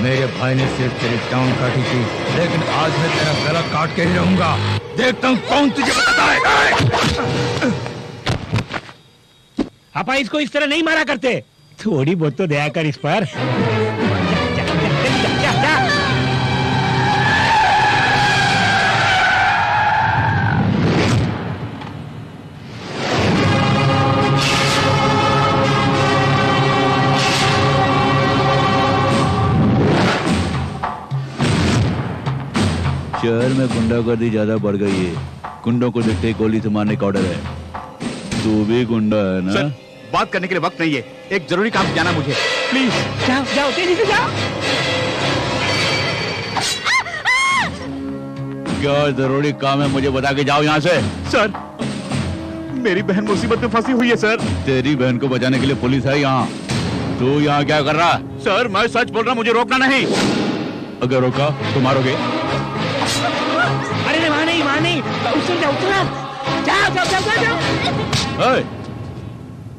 मेरे भाई ने सिर्फ तेरी टांग काटी थी, लेकिन आज मैं तेरा गला काट के ही रहूंगा। देखता हूँ कौन तुझे बताता है। आपा इसको इस तरह नहीं मारा करते, थोड़ी बहुत तो दया कर इस पर। शहर में गुंडागर्दी ज्यादा बढ़ गई है। गुंडों को देखते ही गोली से मारने का ऑर्डर है। तू भी गुंडा है ना? सर, बात करने के लिए वक्त नहीं है, एक जरूरी काम जाना मुझे, प्लीज। जाओ जाओ तेजी से जाओ। क्या जरूरी काम है मुझे बता के जाओ यहाँ से। सर, मेरी बहन मुसीबत में फंसी हुई है सर। तेरी बहन को बचाने के लिए पुलिस है यहाँ। तू यहाँ क्या कर रहा? सर, मैं सच बोल रहा हूँ, मुझे रोकना नहीं। अगर रोका तो मारोगे? अरे वहाँ नहीं, उतर जाओ, जाओ जाओ जाओ जाओ।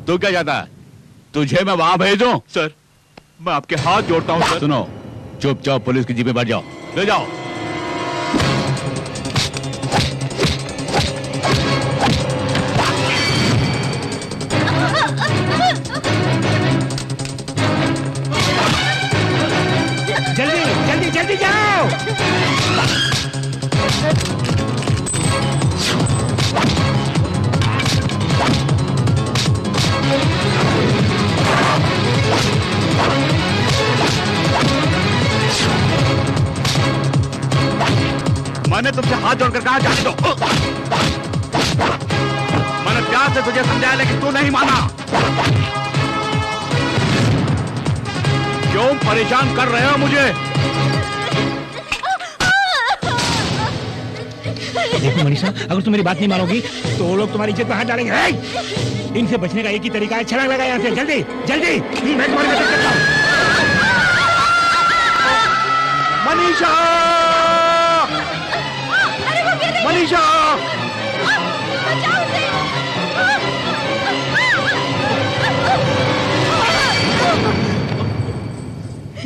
तू क्या चाहता है? तुझे मैं वहां भेजूं? सर, मैं आपके हाथ जोड़ता हूँ सर। सुनो, चुपचाप पुलिस की जीप में बैठ जाओ। ले जाओ। जल्दी जल्दी जल्दी जाओ। मैंने तुमसे हाथ जोड़कर कहा जाने दो। मैंने प्यार से तुझे समझाया, लेकिन तू नहीं माना। क्यों परेशान कर रहे हो मुझे? देखो मनीषा, अगर तुम मेरी बात नहीं मानोगी तो वो लोग तुम्हारी इज्जत पर हाथ डालेंगे। इनसे बचने का एक ही तरीका है, छलांग लगा यहाँ से। जल्दी जल्दी, मैं तुम्हारी मदद करता हूँ। मनीषा, मनीषा,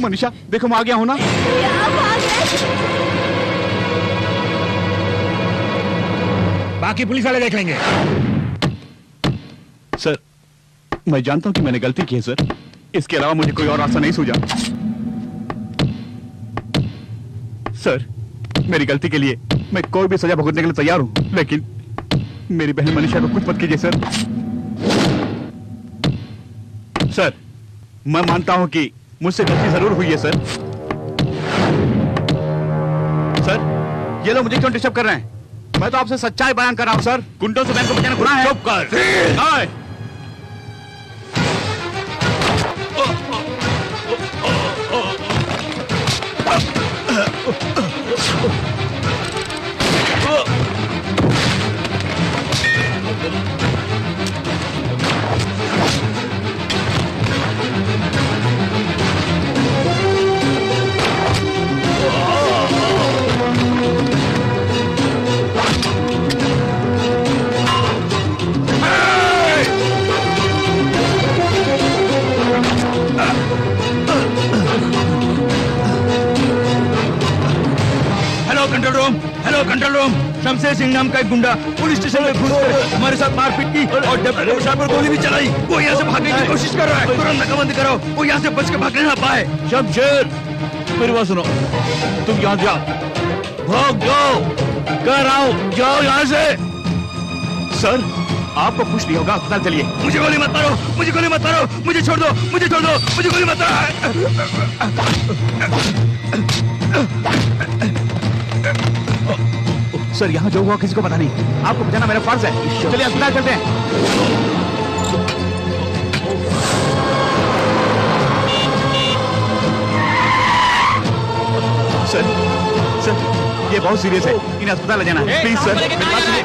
मनीषा, देखो मैं आ गया हूं ना। बाकी पुलिस वाले देख लेंगे। सर, मैं जानता हूं कि मैंने गलती की है सर, इसके अलावा मुझे कोई और रास्ता नहीं सूझा। सर, मेरी गलती के लिए मैं कोई भी सजा भुगतने के लिए तैयार हूं, लेकिन मेरी बहन मनीषा को कुछ मत कीजिए सर। सर, मैं मानता हूं कि मुझसे गलती जरूर हुई है सर। सर, ये लोग मुझे क्यों डिस्टर्ब कर रहे हैं? मैं तो आपसे सच्चाई बयान कर रहा हूं सर। गुंडों से बहन को बचाना गुनाह है। चुप कर। कंट्रोल रूम, शमशेर सिंह नाम का एक गुंडा पुलिस स्टेशन में घुसकर हमारे साथ मारपीट की और डिप्टी कमिश्नर पर गोली भी चलाई। वो यहाँ से भागने की कोशिश कर रहा है। तुरंत नाकाबंदी करो, वो यहाँ से बच के भागने ना पाए। शमशेर, मेरी बात सुनो, तुम यहाँ जाओ, भाग जाओ, कह रहा हूँ, जाओ यहाँ से। सर, आपको कुछ नहीं होगा, अस्पताल चलिए। मुझे गोली मत मारो, मुझे गोली मत मारो, मुझे छोड़ दो, मुझे छोड़ दो, मुझे गोली मत सर, यहाँ जो हुआ किसी को पता नहीं, आपको बचाना मेरा फर्ज है। चलिए अस्पताल चलते हैं। सर, सर, ये बहुत सीरियस है, इन्हें अस्पताल ले जाना है। प्लीज सर, मेरी बात सुनिए।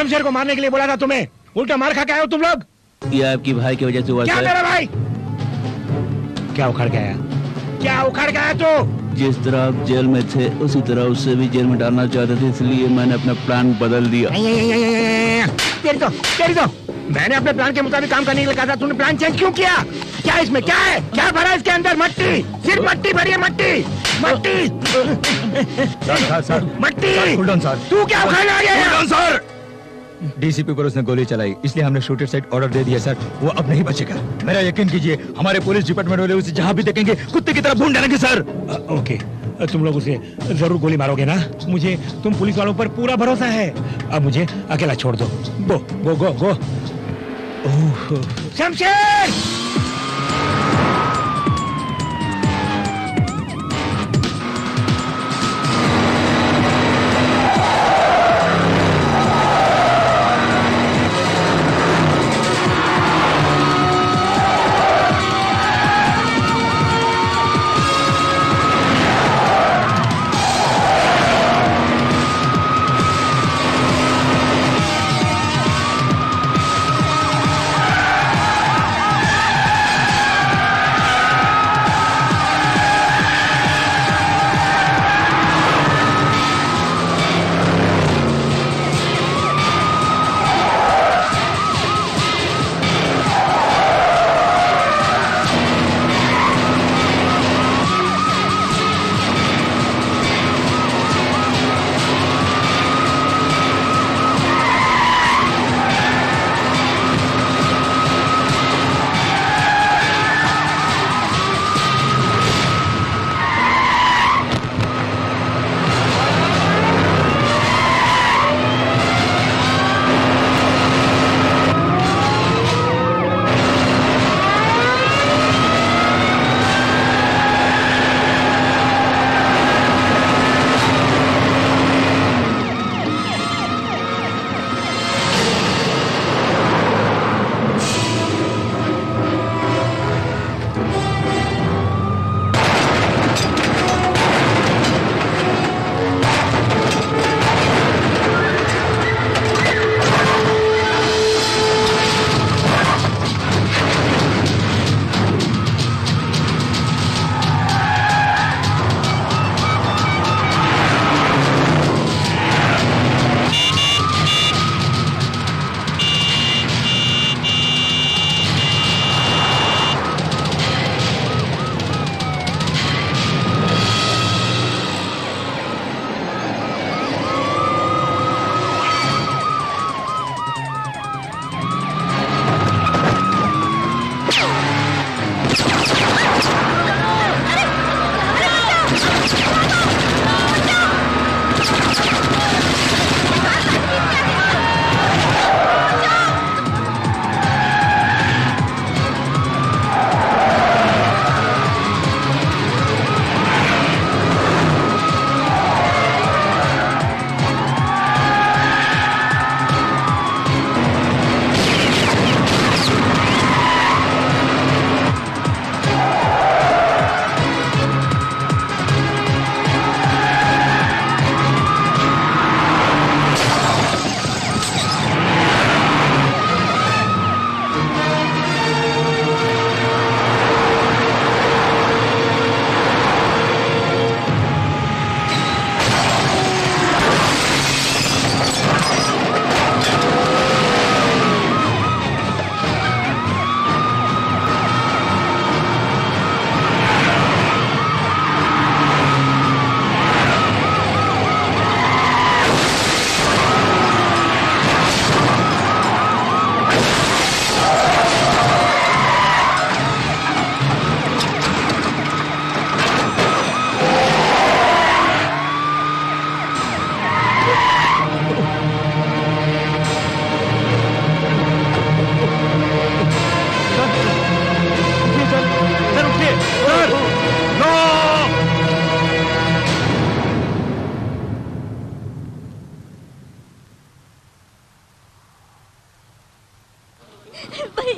शमशेर को मारने के लिए बोला था तुम्हें, उल्टा मार खा के आए हो तुम लोग। ये आपकी भाई की वजह से हुआ क्या सर। मेरा भाई? क्या उखड़ के आया? क्या उखड़ के आया तू? जिस तरह आप जेल में थे उसी तरह उससे भी जेल में डालना चाहते थे, इसलिए मैंने अपना प्लान बदल दिया। तेरी तो मैंने अपने प्लान के मुताबिक काम करने के लिए कहा था, तूने प्लान चेंज क्यों किया? क्या इसमें क्या है? क्या भरा है इसके अंदर? मट्टी, सिर्फ मट्टी भरी है, मट्टी मट्टी सर मट्टी। Cool down sir. तू क्या उखाड़ने आ गया? सर डीसीपी पर उसने गोली चलाई, इसलिए हमने शूटर साइड ऑर्डर दे दिया सर। वो अब नहीं बचेगा, मेरा यकीन कीजिए। हमारे पुलिस डिपार्टमेंट वाले उसे जहाँ भी देखेंगे कुत्ते की तरह भून डालेंगे सर। ओके, तुम लोग उसे जरूर गोली मारोगे ना? मुझे तुम पुलिस वालों पर पूरा भरोसा है। अब मुझे अकेला छोड़ दो। गो। शमशेर!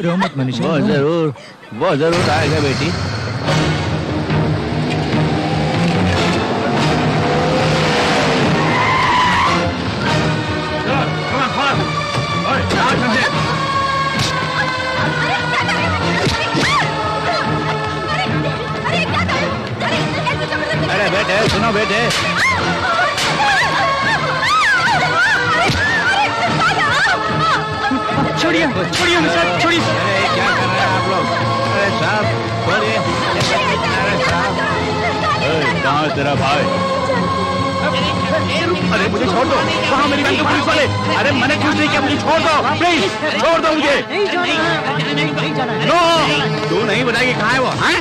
रो मत मनीषा। वो जरूर आएगा बेटी। Come on, बेटे, सुनो बेटे। छोड़िए छोड़िए साहब, छोड़िए। अरे क्या कर रहे हैं आप लोग? अरे साहब छोड़िए। अरे साहब, कहाँ है तेरा भाई? अरे मुझे छोड़ दो, कहाँ मेरी बहन को पुलिस वाले? अरे मैंने कुछ नहीं किया, मुझे छोड़ दो प्लीज, छोड़ दो मुझे। नो, तू नहीं बताएगी कहाँ है वो? हैं?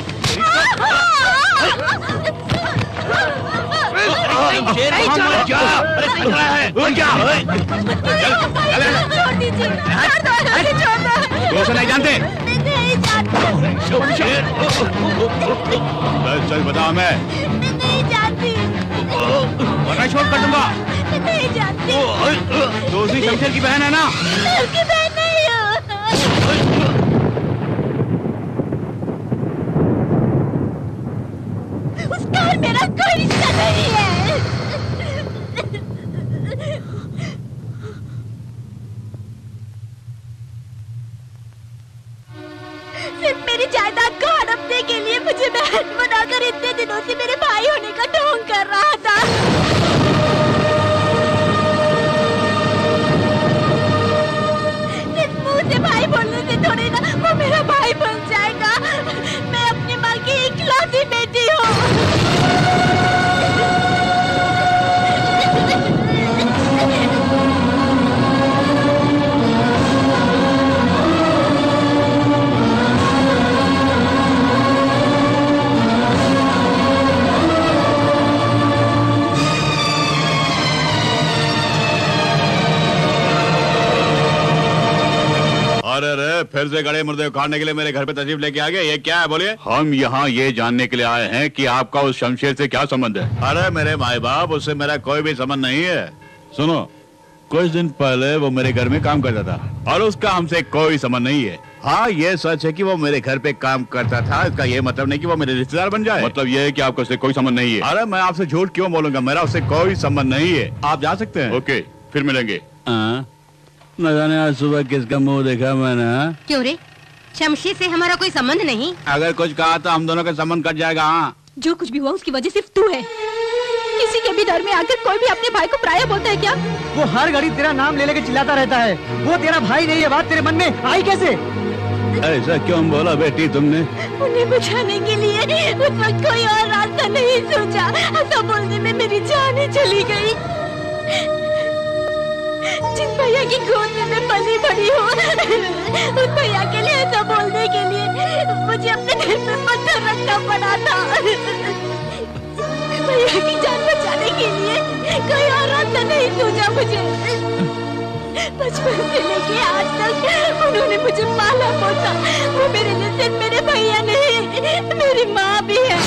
छोड़ दीजिए, नहीं जानते? नहीं जानती, सच बता, मैं नहीं जानती, वरना शोट कर दूंगा। नहीं जानती। तो उसी शमशेर की बहन है ना? उसकी बहन नहीं हो। उसका और मेरा कोई रिश्ता नहीं है। सिर्फ मेरी जायदाद को हड़पने के लिए मुझे बहन बनाकर इतने दिनों से मेरे भाई होने का ढोंग कर रहा था। सिर्फ मुंह से भाई बोलने से थोड़ी ना वो मेरा भाई बन जाएगा। मैं अपनी माँ की इकलौती बेटी हूँ। अरे फिर से गड़े मुर्दे उखाड़ने के लिए मेरे घर पे तशरीफ लेके आ गए? ये क्या है बोलिए? हम यहाँ ये जानने के लिए आए हैं कि आपका उस शमशेर से क्या संबंध है। अरे मेरे माई बाप, उससे मेरा कोई भी संबंध नहीं है। सुनो, कुछ दिन पहले वो मेरे घर में काम करता था और उसका हमसे कोई संबंध नहीं है। हाँ, ये सच है कि वो मेरे घर पे काम करता था, इसका ये मतलब नहीं कि वो मेरे रिश्तेदार बन जाए। मतलब ये है कि आपका उससे कोई संबंध नहीं है। अरे मैं आपसे झूठ क्यों बोलूंगा, मेरा उससे कोई संबंध नहीं है। आप जा सकते हैं। ओके, फिर मिलेंगे। न जाने आज सुबह किसका मुंह देखा मैंने। क्यों रे, शमशेर से हमारा कोई संबंध नहीं? अगर कुछ कहा तो हम दोनों का संबंध कट जाएगा। हाँ, जो कुछ भी हुआ उसकी वजह सिर्फ तू है। किसी के भी डर में आकर कोई भी अपने भाई को पराया बोलता है क्या? वो हर घड़ी तेरा नाम ले लेके चिल्लाता रहता है। वो तेरा भाई नहीं है, बात तेरे मन में आई कैसे? ऐसा क्यों बोला बेटी तुमने? उन्हें बचाने के लिए उस वक्त कोई और रास्ता नहीं सोचा। ऐसा बोलने में मेरी जान ही चली गई। जिस भैया की गोद में मैं पली बड़ी हूँ, उस भैया के लिए ऐसा बोलने के लिए मुझे अपने घर में पत्थर रखना पड़ा था। भैया की जान बचाने के लिए कोई और रास्ता नहीं सोचा मुझे। बचपन से लेके आज तक उन्होंने मुझे पाला पोसा। वो मेरे लिए सिर्फ मेरे भैया नहीं, मेरी माँ भी है।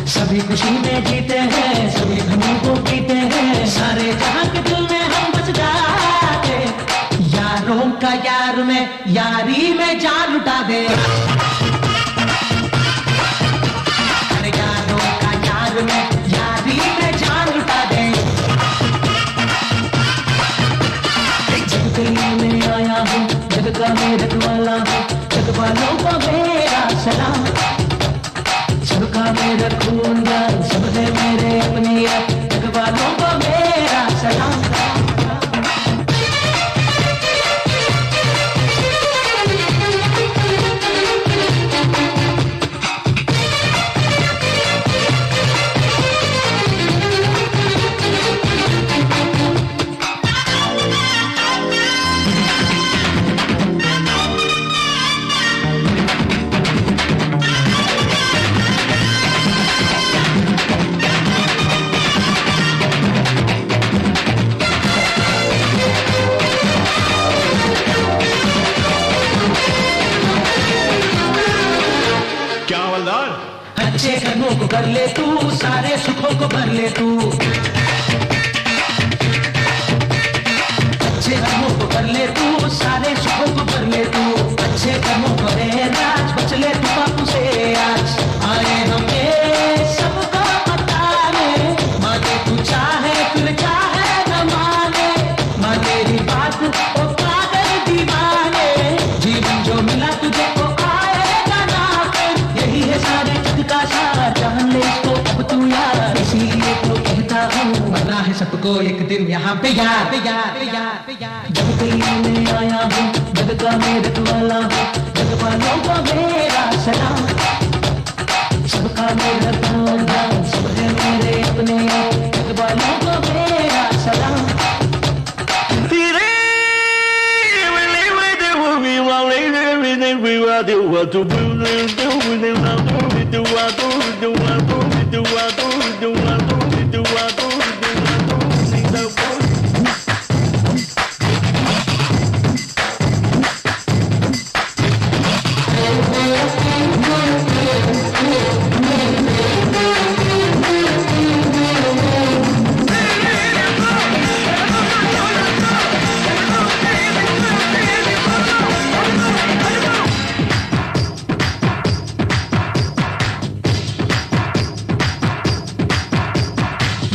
सभी खुशी में जीते हैं, सभी धनी को पीते हैं, सारे जहां के दिल में हम बस जाते। यारों का यार में यारी में जान लुटा दे। अरे यारों का यार में यारी में जान लुटा दे। सबका मैं रखवाला हूँ, जग वालों को मेरा सलाम। सबका मैं रखूंगा, सब है मेरे अपने, जग वालों को मेरा सलाम। अच्छे कर्मों को कर ले तू, सारे सुखों को भर ले तू। अच्छे कर्मों को कर ले तू, सारे सुखों को भर ले तू। अच्छे कर्मों को रे राज, बच ले तू पापों से आज। आए हमें सबको बताने, माने तू चाहे फिर चाहे न माने, मां तेरी बात ओ पागल दीवाने। जीवन जो मिला तुझे को आएगा ना फिर, यही है सारे का सार, जान ले इसको अब तू यार। इसीलिए तो कहता हूँ, मरना है सबको एक दिन यहाँ पे यार, जब के लिए मैं आया हूँ, जग का मैं रखवाला हूँ, जग वालों को मेरा सलाम। सबका मैं रखवाला, सब है मेरे अपने, जग वालों को मेरा सलाम।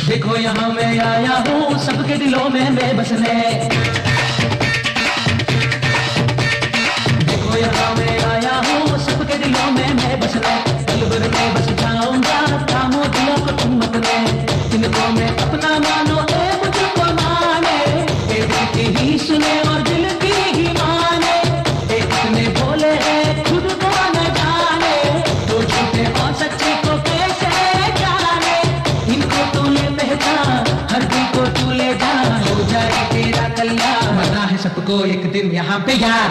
देखो यहाँ मैं आया हूँ, सबके दिलों में मैं बसने। देखो यहाँ मैं आया हूँ, सबके दिलों में मैं बसने। पल भर में बस जाऊंगा, थामो दिलों को तुम अपने। इनको मैं अपना मानो, ए मुझको माने, ए दिल की ही सुने और दिल की ही माने। ए कितने भोले हैं खुद को न जाने, तो झूठे और सच्चे को कैसे जाने। इनको तू ले पहचान, हर दिल को तू ले जा, हो जाए तेरा कल्याण। मरना है सबको एक दिन यहाँ पे यार।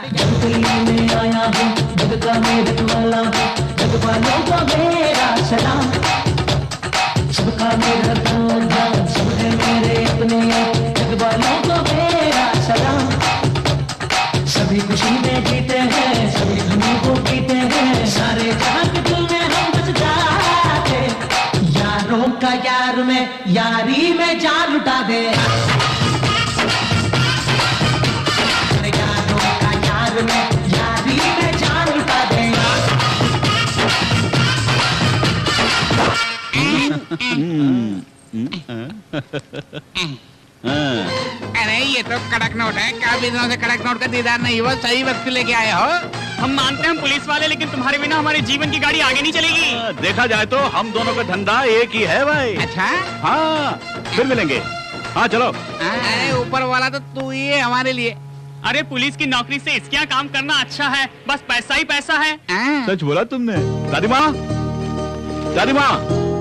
जग के लिए मैं आया हूँ, जग का मैं रखवाला हूँ, जग वालों को मेरा सलाम। सबका मेरा रखवाला, सब है मेरे अपने, जग वालों को मेरा सलाम। सभी खुशी में जीते हैं, सभी गमों को पीते हैं, सारे जहां के दिल में हम बस जाते। यारों का यार में, यारी में जान लुटा दे। यारों का यार में, यारी में जान लुटा दे। अरे ये तो कड़क नोट है, काफी दिनों से कड़क नोट का दीदार नहीं हुआ, सही वक्त लेके आए हो। हम मानते हैं हम पुलिस वाले, लेकिन तुम्हारे बिना हमारे जीवन की गाड़ी आगे नहीं चलेगी। देखा जाए तो हम दोनों का धंधा एक ही है भाई। अच्छा हाँ, फिर मिलेंगे। हाँ चलो। अरे ऊपर वाला तो तू ही है हमारे लिए। अरे पुलिस की नौकरी से इसके यहाँ काम करना अच्छा है, बस पैसा ही पैसा है। सच बोला तुमने। दादी माँ, दादी माँ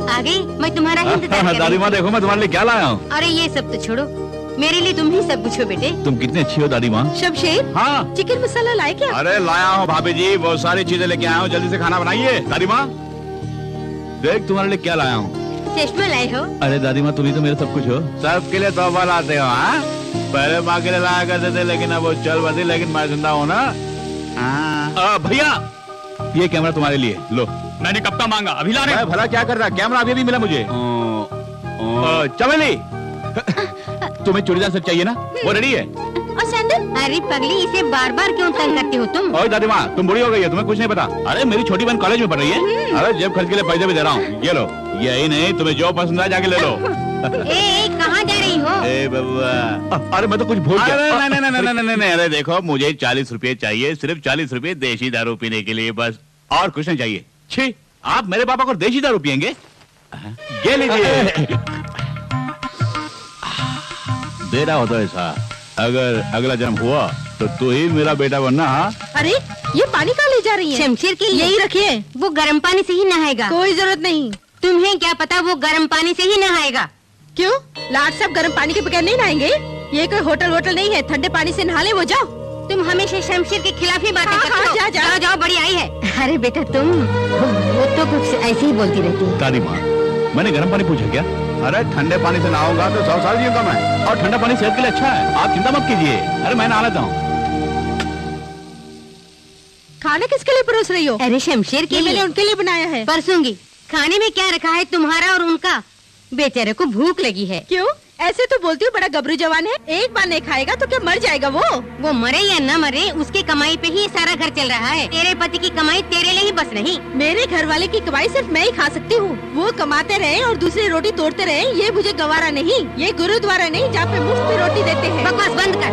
आ गई। मैं तुम्हारा ही इंतजार कर रही दादी माँ थी। देखो मैं तुम्हारे लिए क्या लाया हूँ। अरे ये सब तो छोड़ो, मेरे लिए तुम ही सब कुछ हो बेटे। तुम कितनी अच्छी हो दादी माँ। शमशेर, हाँ चिकन मसाला लाए क्या? अरे लाया हूँ भाभी जी, बहुत सारी चीजें लेके आया हूँ, जल्दी से खाना बनाइए। दादी माँ देख तुम्हारे लिए क्या लाया हूँ। चश्मा लाए हो? अरे दादी माँ तुम ही तो मेरे सब कुछ हो। सबके लिए तोहफा लाते हो। हाँ पहले माँ के लिए लाया करते थे, लेकिन अब वो चल बंदी, लेकिन मैं जिंदा हूँ ना। भैया ये कैमरा तुम्हारे लिए लो। मैंने कब का मांगा, अभी ला रहे। भला क्या कर रहा, कैमरा अभी भी मिला मुझे। चमेली तुम्हें चूड़ीदार सेट चाहिए ना, वो रेडी है। और सैंडल? अरे पगली, इसे बार बार क्यों तंग करते हो तुम? ओए दादी माँ तुम बुरी हो गई है, तुम्हें कुछ नहीं पता। अरे मेरी छोटी बहन कॉलेज में पढ़ रही है। अरे जेब खर्च के लिए पैसे भी दे रहा हूँ, ये लो। यही नहीं तुम्हें जो पसंद है जाके ले लो। ए, कहाँ जा रही हो? ए बबुआ, अरे मैं तो कुछ भूल अरे गया। नहीं नहीं नहीं नहीं नहीं नहीं, अरे देखो मुझे 40 रुपए चाहिए, सिर्फ 40 रुपए देशी दारू पीने के लिए, बस और कुछ नहीं चाहिए। छी, आप मेरे पापा को देशी दारू पियेंगे? ये लीजिए। बेटा होता ऐसा, अगर अगला जन्म हुआ तो तू ही मेरा बेटा बनना। हाँ, अरे ये पानी कहाँ ले जा रही है? शमशेर के लिए यही रखिए। वो गर्म पानी से ही नहाएगा। कोई जरूरत नहीं। तुम्हें क्या पता वो गर्म पानी से ही नहाएगा। क्यों? लाट साहब गर्म पानी के बगैर नहीं नहाएंगे? ये कोई होटल नहीं है, ठंडे पानी से नहा ले। वो जाओ। तुम हमेशा शमशेर के खिलाफ ही बातें करते हो। जाओ जाओ, बड़ी आई है। अरे बेटा तुम, वो तो कुछ ऐसे ही बोलती रहती है। दादी माँ, मैंने गर्म पानी पूछा क्या? अरे ठंडे पानी से नहाऊंगा तो 100 साल जीऊंगा मैं, और ठंडा पानी सेहत के लिए अच्छा है, आप चिंता मत कीजिए। अरे मैं नहा लेता हूँ। खाना किसके लिए परोस रही हो? अरे शमशेर के लिए। मैंने उनके लिए बनाया है। परसूंगी। खाने में क्या रखा है तुम्हारा और उनका? बेचारे को भूख लगी है। क्यों ऐसे तो बोलती हूँ? बड़ा गबरू जवान है, एक बार नहीं खाएगा तो क्या मर जाएगा वो मरे या न मरे, उसकी कमाई पे ही सारा घर चल रहा है। तेरे पति की कमाई तेरे लिए ही बस नहीं। मेरे घर वाले की कमाई सिर्फ मैं ही खा सकती हूँ। वो कमाते रहे और दूसरी रोटी तोड़ते रहे, ये मुझे गवारा नहीं। ये गुरुद्वारा नहीं जहाँ पे मुफ्त में रोटी देते हैं। बकवास बंद कर।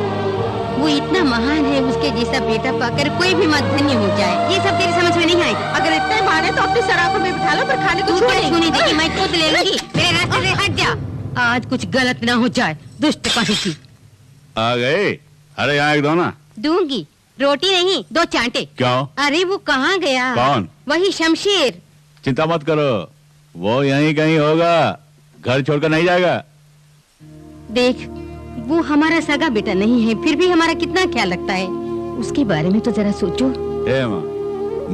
वो इतना महान है, उसके जैसा बेटा पाकर कोई भी मत धन्य हो जाए। ये सब तेरी समझ में नहीं आएगा। अगर इतना महान है तो अपनी सराफों में बिठा लो, पर खाने को छूने देगी। मैं खुद ले लूंगी। मेरे रास्ते से हट जा, आज कुछ गलत न हो जाए। दुष्ट कहीं की। आ गए? अरे यहाँ एक दो ना। दूंगी, रोटी नहीं, 2 चांटे। क्यों? अरे वो कहाँ गया? कौन? वही शमशेर। चिंता मत करो, वो यहीं कहीं होगा, घर छोड़कर नहीं जाएगा। देख, वो हमारा सगा बेटा नहीं है, फिर भी हमारा कितना ख्याल रखता है। उसके बारे में तो जरा सोचो। ए माँ,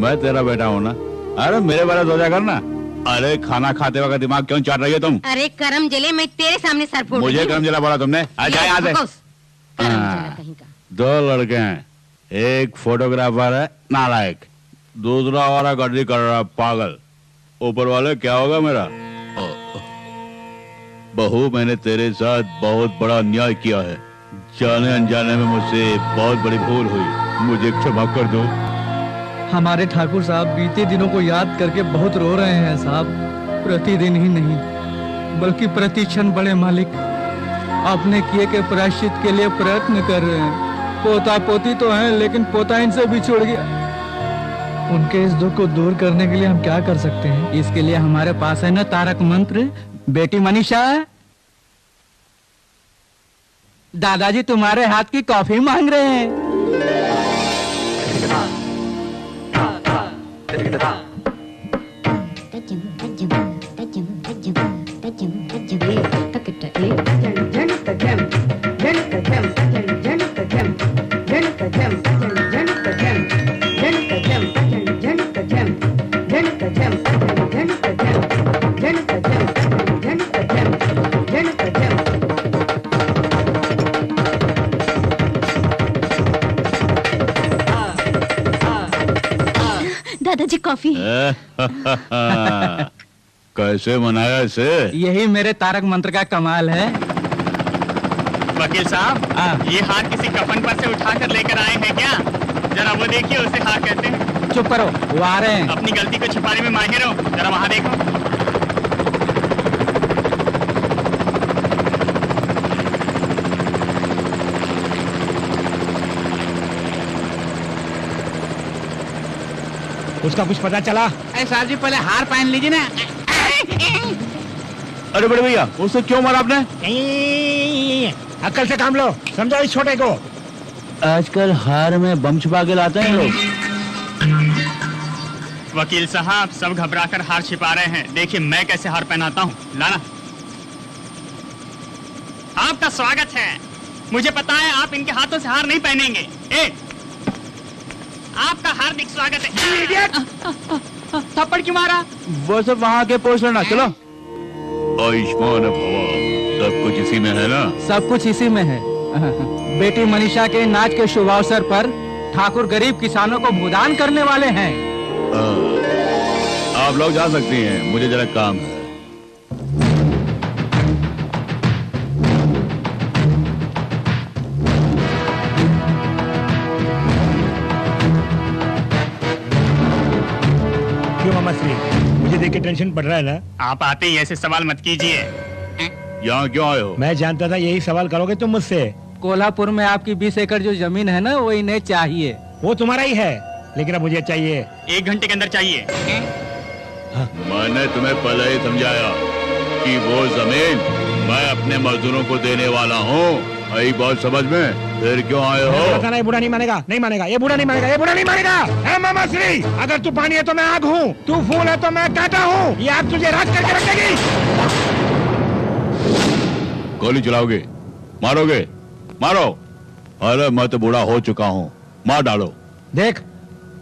मैं तेरा बेटा हूँ ना। अरे मेरे बारे सोचा करना। अरे खाना खाते वक्त दिमाग क्यों चाट रही हो तुम? अरे करम जले, मैं तेरे सामने सर फोड़। मुझे करम जला बोला तुमने? आजा यहाँ से। दो लड़के हैं, एक फोटोग्राफर है नालायक, दूसरा और गड्डी कर रहा पागल। ऊपर वाले क्या होगा मेरा? बहू, मैंने तेरे साथ बहुत बड़ा अन्याय किया है। जाने अनजाने में मुझसे बहुत बड़ी भूल हुई, मुझे क्षमा कर दो। हमारे ठाकुर साहब बीते दिनों को याद करके बहुत रो रहे हैं साहब। प्रतिदिन ही नहीं बल्कि प्रति क्षण बड़े मालिक अपने किए के प्रायश्चित के लिए प्रयत्न कर रहे हैं। पोता पोती तो हैं, लेकिन पोता इनसे बिछुड़ गया। उनके इस दुख को दूर करने के लिए हम क्या कर सकते हैं? इसके लिए हमारे पास है ना तारक मंत्र। बेटी मनीषा, दादाजी तुम्हारे हाथ की कॉफी मांग रहे हैं। दादाजी कॉफी। कैसे मनाया इसे? यही मेरे तारक मंत्र का कमाल है। वकील साहब, ये हार किसी कफन पर से उठाकर लेकर आए हैं क्या? जरा वो देखिए, उसे हार कहते हैं। चुप करो, वो आ रहे हैं। अपनी गलती को छिपाने में माहिर हो, जरा वहाँ देखो। उसका कुछ पता चला? अरे साहब जी, पहले हार पहन लीजिए ना। अरे बड़े भैया, उसे क्यों मारा आपने? अक्ल से काम लो, समझो इस छोटे को। आजकल हार में बम छुपा के लाते हैं लोग। वकील साहब, सब घबराकर हार छिपा रहे हैं। देखिए मैं कैसे हार पहनाता हूँ। लाना। आपका स्वागत है। मुझे पता है आप इनके हाथों से हार नहीं पहनेंगे। आपका हार्दिक स्वागत है। थप्पड़ क्यों मारा? वो सब वहाँ के पोस्ट लेना। चलो। आयुष्मान भवा, सब कुछ इसी में है ना? सब कुछ इसी में है। बेटी मनीषा के नाच के शुभ अवसर पर ठाकुर गरीब किसानों को भुगतान करने वाले हैं। आप लोग जा सकती हैं, मुझे जरा काम है। क्यों मामा श्री, मुझे देख के टेंशन पड़ रहा है ना? आप आते ही ऐसे सवाल मत कीजिए। यहाँ क्यों आए हो? मैं जानता था यही सवाल करोगे तुम मुझसे। कोल्हापुर में आपकी 20 एकड़ जो जमीन है ना, वो इन्हें चाहिए। वो तुम्हारा ही है, लेकिन अब मुझे चाहिए। 1 घंटे के अंदर चाहिए। मैंने तुम्हें पहले ही समझाया कि वो जमीन मैं अपने मजदूरों को देने वाला हूँ। आई बात समझ में? फिर क्यों आए हो? ये बूढ़ा नहीं मानेगा, नहीं मानेगा, ये बूढ़ा नहीं मानेगा, ये बूढ़ा नहीं मानेगा। है मामा श्री, अगर तू पानी है तो मैं आग हूँ, तू फूल है तो मैं कांटा हूँ। ये आग तुझे राख करके रख देगी। गोली चलाओगे? मारोगे? मारो। अरे मैं तो बूढ़ा हो चुका हूँ, मार डालो। देख,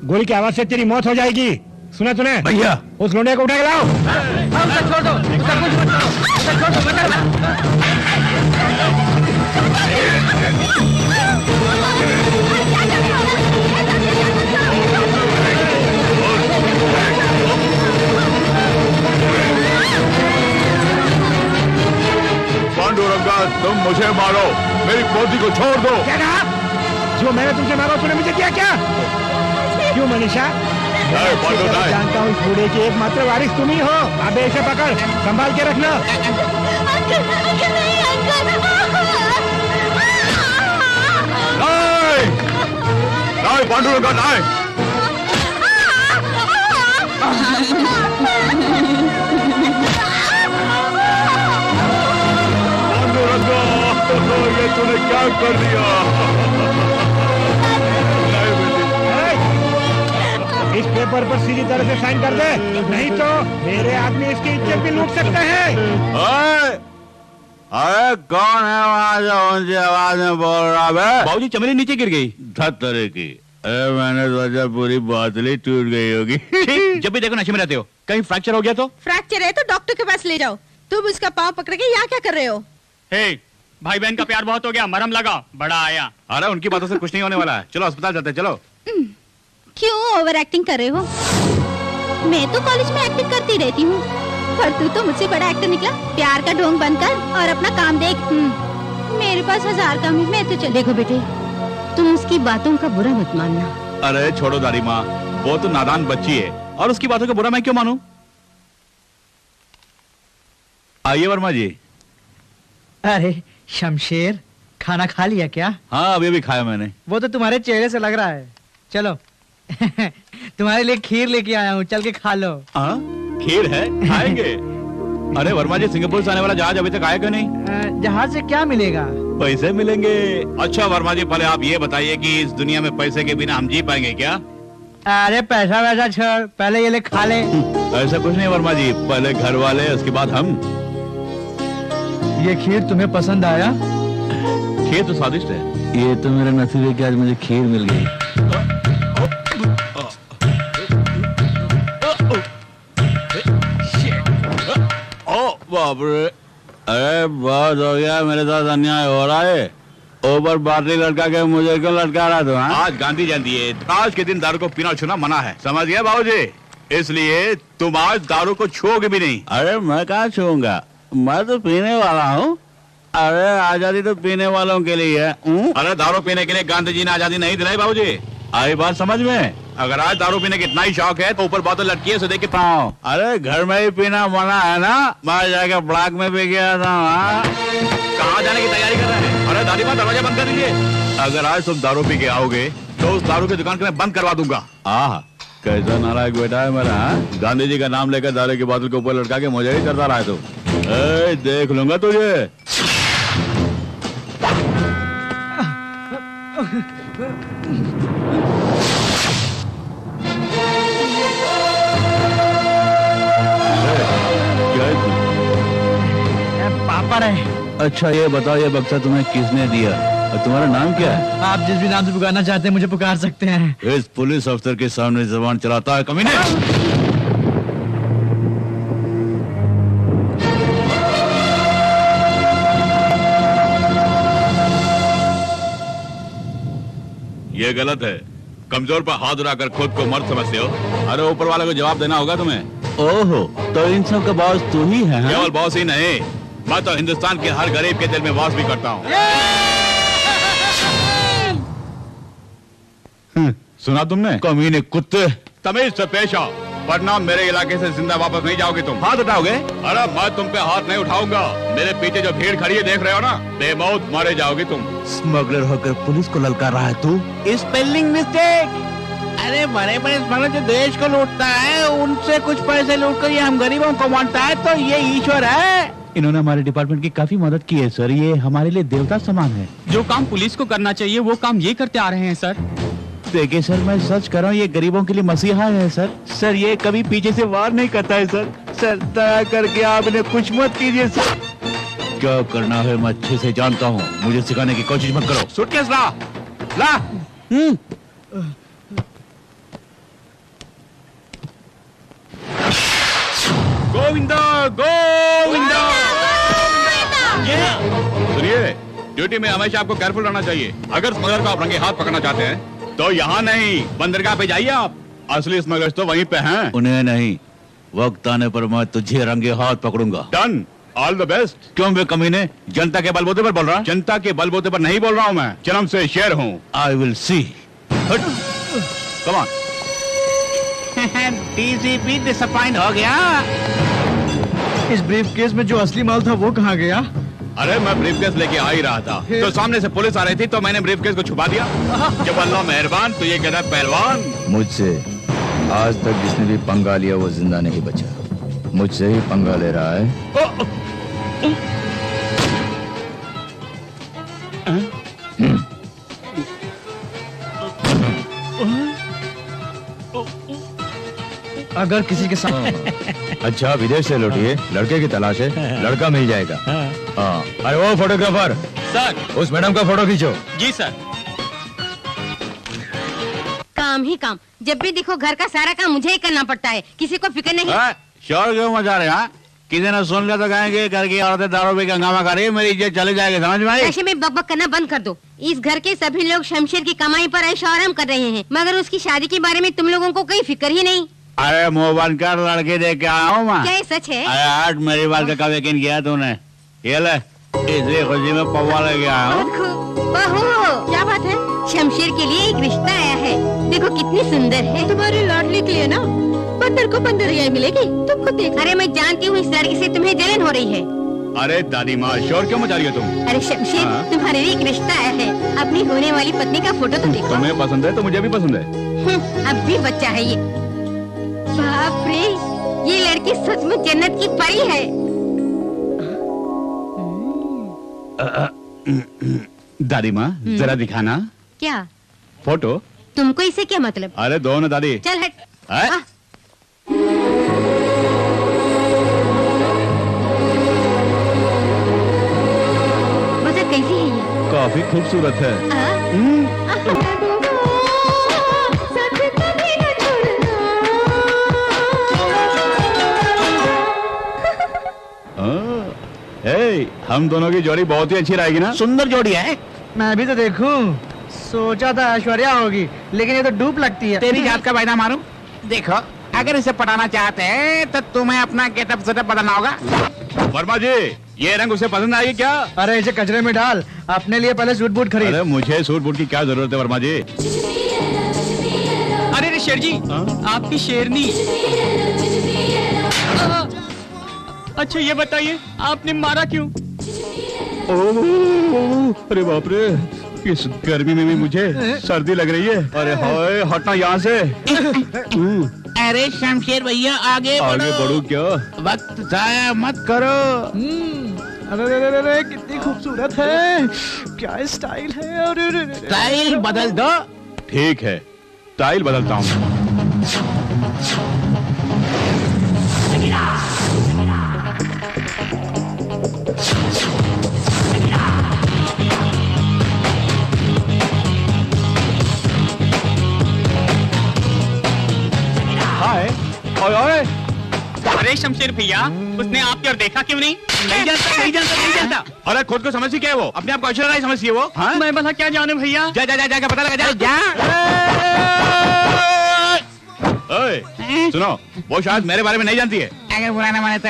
गोली की आवाज से तेरी मौत हो जाएगी। सुना तूने? भैया, उस लोंडे को उठा के लाओ। छोड़ दो, छोड़ दो। पांडुरंगा, तुम मुझे मारो, मेरी पोती को छोड़ दो। क्या कहा? जो मैंने तुमसे मारा तूने मुझे किया क्या? क्यों मनीषा? जानता हूँ इस बूढ़े की एकमात्र वारिस तुम ही हो। अब इसे पकड़, संभाल के रखना। नहीं, पांडुरंगा नहीं। पांडुरंगा, ये तूने क्या कर दिया? इस पेपर पर सीधी तरह से साइन कर दे, नहीं तो मेरे आदमी इसकी इज्जत भी लूट सकते हैं। अरे कौन है वहाँ जो ऊंची आवाज में बोल रहा है? बाबूजी, चमेली नीचे गिर गई। धत्तरे की। अरे मैंने सोचा पूरी बोतल टूट गई होगी। जब भी देखो नशे में रहते हो, कहीं फ्रैक्चर हो गया तो? फ्रैक्चर है तो डॉक्टर के पास ले जाओ। तुम उसका पाँव पकड़ के यहाँ क्या कर रहे हो? हे, भाई बहन का प्यार बहुत हो गया, मरहम लगाओ, बड़ा आया। अरे उनकी बातों से कुछ नहीं होने वाला है। चलो अस्पताल चलते, चलो। क्यों ओवर एक्टिंग कर रहे हो? मैं तो कॉलेज में एक्टिंग करती रहती हूँ, पर तू तो मुझसे बड़ा एक्टर निकला। प्यार का ढोंग बंद कर और अपना काम देख। मेरे पास 1000 काम है, मैं तो चल। देखो बेटे, तुम उसकी बातों का बुरा मत मानना। अरे छोड़ो दादी माँ, वो तो नादान बच्ची है और उसकी बातों का बुरा मैं क्यों मानूं? आइए वर्मा जी। अरे शमशेर, खाना खा लिया क्या? हाँ, अभी अभी खाया मैंने। वो तो तुम्हारे चेहरे से लग रहा है। चलो तुम्हारे लिए खीर लेके आया हूँ, चल के खा लो। खीर है, खाएंगे। अरे वर्मा जी, सिंगापुर से आने वाला जहाज अभी तक आया क्यों नहीं? जहाज से क्या मिलेगा? पैसे मिलेंगे। अच्छा वर्मा जी, पहले आप ये बताइए कि इस दुनिया में पैसे के बिना हम जी पाएंगे क्या? अरे पैसा वैसा छोड़, पहले ये ले खा ले। ऐसा कुछ नहीं वर्मा जी, पहले घर वाले, उसके बाद हम। ये खीर तुम्हें पसंद आया? खीर तो स्वादिष्ट है। ये तो मेरा नसीब है कि आज मुझे खीर मिल गई। बाप रे, अरे बहुत हो गया, मेरे साथ अन्याय हो रहा है। ऊपर बाटली लटका के मुझे क्यों लटका रहा था? आज गांधी जयंती है, आज के दिन दारू को पीना छूना मना है, समझ गया बाबूजी? इसलिए तुम आज दारू को छूओगे भी नहीं। अरे मैं कहाँ छूऊंगा, मैं तो पीने वाला हूँ। अरे आजादी तो पीने वालों के लिए है। अरे दारू पीने के लिए गांधी जी ने आजादी नहीं दिलाई बाबूजी, आई बात समझ में? अगर आज दारू पीने का इतना ही शौक है तो ऊपर बोतल लटकी है, उसे देख के पाओ। अरे घर में ही पीना मना है ना, मैं जाके ब्लॉक में पी गया था। कहाँ जाने की तैयारी कर रहे हैं? अरे दादी माँ, दरवाजा बंद कर दीजिए। अगर आज तुम दारू पी के आओगे तो उस दारू की दुकान को मैं बंद करवा दूंगा। कैसा नालायक बेटा है मेरा। गांधी जी का नाम लेकर दारू की बोतल के ऊपर लटका के मुझे ही करता रहा है तू। देख लूंगा तुझे। पापा रहे। अच्छा ये बताओ, ये बक्सा तुम्हें किसने दिया और तुम्हारा नाम क्या है? आप जिस भी नाम से पुकारना चाहते हैं मुझे पुकार सकते हैं। इस पुलिस अफसर के सामने जबान चलाता है कमीने। ये गलत है, कमजोर पर हाथ उठाकर खुद को मर्द समझते हो। अरे ऊपर वाले को जवाब देना होगा तुम्हें। ओहो, तो इन सब का बॉस तू ही है? केवल बॉस ही नहीं, मैं तो हिंदुस्तान के हर गरीब के दिल में वास भी करता हूँ। सुना तुमने? कमीने कुत्ते, तमीज से पेश आओ। वरना मेरे इलाके से जिंदा वापस नहीं जाओगे तुम। हाथ उठाओगे? अरे मैं तुम पे हाथ नहीं उठाऊंगा। मेरे पीछे जो भीड़ खड़ी है देख रहे हो ना, बेमौत मारे जाओगे तुम। स्मगलर होकर पुलिस को ललकार रहा है तू? Spelling mistake. अरे बड़े बड़े स्मगलर जो देश को लूटता है, उनसे कुछ पैसे लूट कर ये हम गरीबों को बांटता है, तो ये ईश्वर है। इन्होंने हमारे डिपार्टमेंट की काफी मदद की है सर, ये हमारे लिए देवता समान है। जो काम पुलिस को करना चाहिए वो काम ये करते आ रहे हैं सर। देखिए सर, मैं सच कर रहा हूँ, ये गरीबों के लिए मसीहा है सर। सर ये कभी पीछे से वार नहीं करता है सर। सर दया करके आप इन्हें कुछ मत कीजिए सर। क्या करना है मैं अच्छे से जानता हूँ, मुझे सिखाने की कोशिश मत करो। सूटकेस ला, ला। गोविंदा, गोविंदा। सुनिए, ड्यूटी में हमेशा आपको केयरफुल रहना चाहिए। अगर स्मगलर को आप रंगे हाथ पकड़ना चाहते हैं तो यहाँ नहीं, बंदरगाह पे जाइए आप। असली स्मगलर्स तो वहीं पे हैं। उन्हें नहीं, वक्त आने पर मैं तुझे रंगे हाथ पकड़ूंगा। Done, all the best. क्यों बे कमीने, जनता के बलबूते पर बोल रहा? जनता के बलबूते पर नहीं बोल रहा हूँ मैं, जन्म से शेर हूँ। I will see. Come on. DCP disappoint हो गया। इस ब्रीफ केस में जो असली माल था वो कहाँ गया? अरे मैं ब्रीफकेस लेके आ ही रहा था, तो सामने से पुलिस आ रही थी, तो मैंने ब्रीफकेस को छुपा दिया। जब अल्लाह मेहरबान तो ये कहता है पहलवान। मुझसे आज तक जिसने भी पंगा लिया वो जिंदा नहीं बचा। मुझसे ही पंगा ले रहा है। अगर किसी के साथ अच्छा, विदेश से लौटिए, लड़के की तलाश है, लड़का मिल जाएगा। हाँ, अरे वो फोटोग्राफर सर। उस मैडम का फोटो खींचो। जी सर। काम ही काम, जब भी देखो घर का सारा काम मुझे ही करना पड़ता है, किसी को फिक्र नहीं। शोर क्यों मचा रहे हैं? किसी ने सुन लिया तो कहेंगे घर की औरतें दारू पे हंगामा कर रही है, मेरी इज्जत चली जाएगी, समझ में आई? ऐसे में बकबक करना बंद कर दो। इस घर के सभी लोग शमशेर की कमाई पर ऐशो आराम कर रहे हैं, मगर उसकी शादी के बारे में तुम लोगों को कोई फिक्र ही नहीं। अरे मुंह बंद कर, लड़के देख के आया हूँ मैं। क्या ये सच है? अरे आज मेरी बात का कब यकीन किया तूने? ये ले, इसलिए खुशी में पौवा लेके आया हूँ। बहू, क्या बात है? शमशेर के लिए एक रिश्ता आया है, देखो कितनी सुंदर है। तुम्हारे लाडली के लिए ना बंदर को बंदरियाई मिलेगी, तुम खुद देखो। अरे मैं जानती हूँ इस लड़की से तुम्हें जलन हो रही है। अरे दादी माँ, शोर क्यों मचा रही हो तुम? अरे शमशेर, तुम्हारे लिए एक रिश्ता आया है, अपनी होने वाली पत्नी का फोटो तो देखो। तुम्हें पसंद है तो मुझे भी पसंद है। अब भी बच्चा है ये। बाप रे, ये लड़की सचमुच जन्नत की परी है। दादी माँ, जरा दिखाना। क्या फोटो? तुमको इससे क्या मतलब? अरे दो ना दादी। चल हट। बता कैसी है ये? काफी खूबसूरत है। हम दोनों की जोड़ी बहुत ही अच्छी रहेगी ना? सुंदर जोड़ी है। मैं भी तो देखूं, सोचा था ऐश्वर्या होगी, लेकिन ये तो डूब लगती है। तेरी जात का वायदा मारूं? देखो, अगर इसे पटाना चाहते हैं तो तुम्हें अपना गेटअप सेटअप बदलना होगा। वर्मा जी, ये रंग उसे पसंद आएगी क्या? अरे इसे कचरे में डाल, अपने लिए पहले सूट बूट खरीद। अरे मुझे सूट बूट की क्या जरूरत है वर्मा जी? अरे शेर जी, आपकी शेरनी। अच्छा ये बताइए, आपने मारा क्यों? अरे बाप रे, इस गर्मी में भी मुझे सर्दी लग रही है। अरे हाय, हटना यहाँ से। अरे शमशेर भैया, आगे बढ़ू क्या? वक्त जाया मत करो। अरे कितनी खूबसूरत है, क्या स्टाइल है। अरे स्टाइल बदल दो। ठीक है, स्टाइल बदलता हूँ। अरे शमशेर भैया, उसने आपकी ओर देखा क्यों नहीं? नहीं जानता। अरे खुद को समझी क्या है वो? अपने आप को ऐश्वर्या राय समझती है वो? हाँ? मैं भला क्या जानू भैया? जा पता लगा जा। सुनो, वो शायद मेरे बारे में नहीं जानती है। अगर बुरा ना माने तो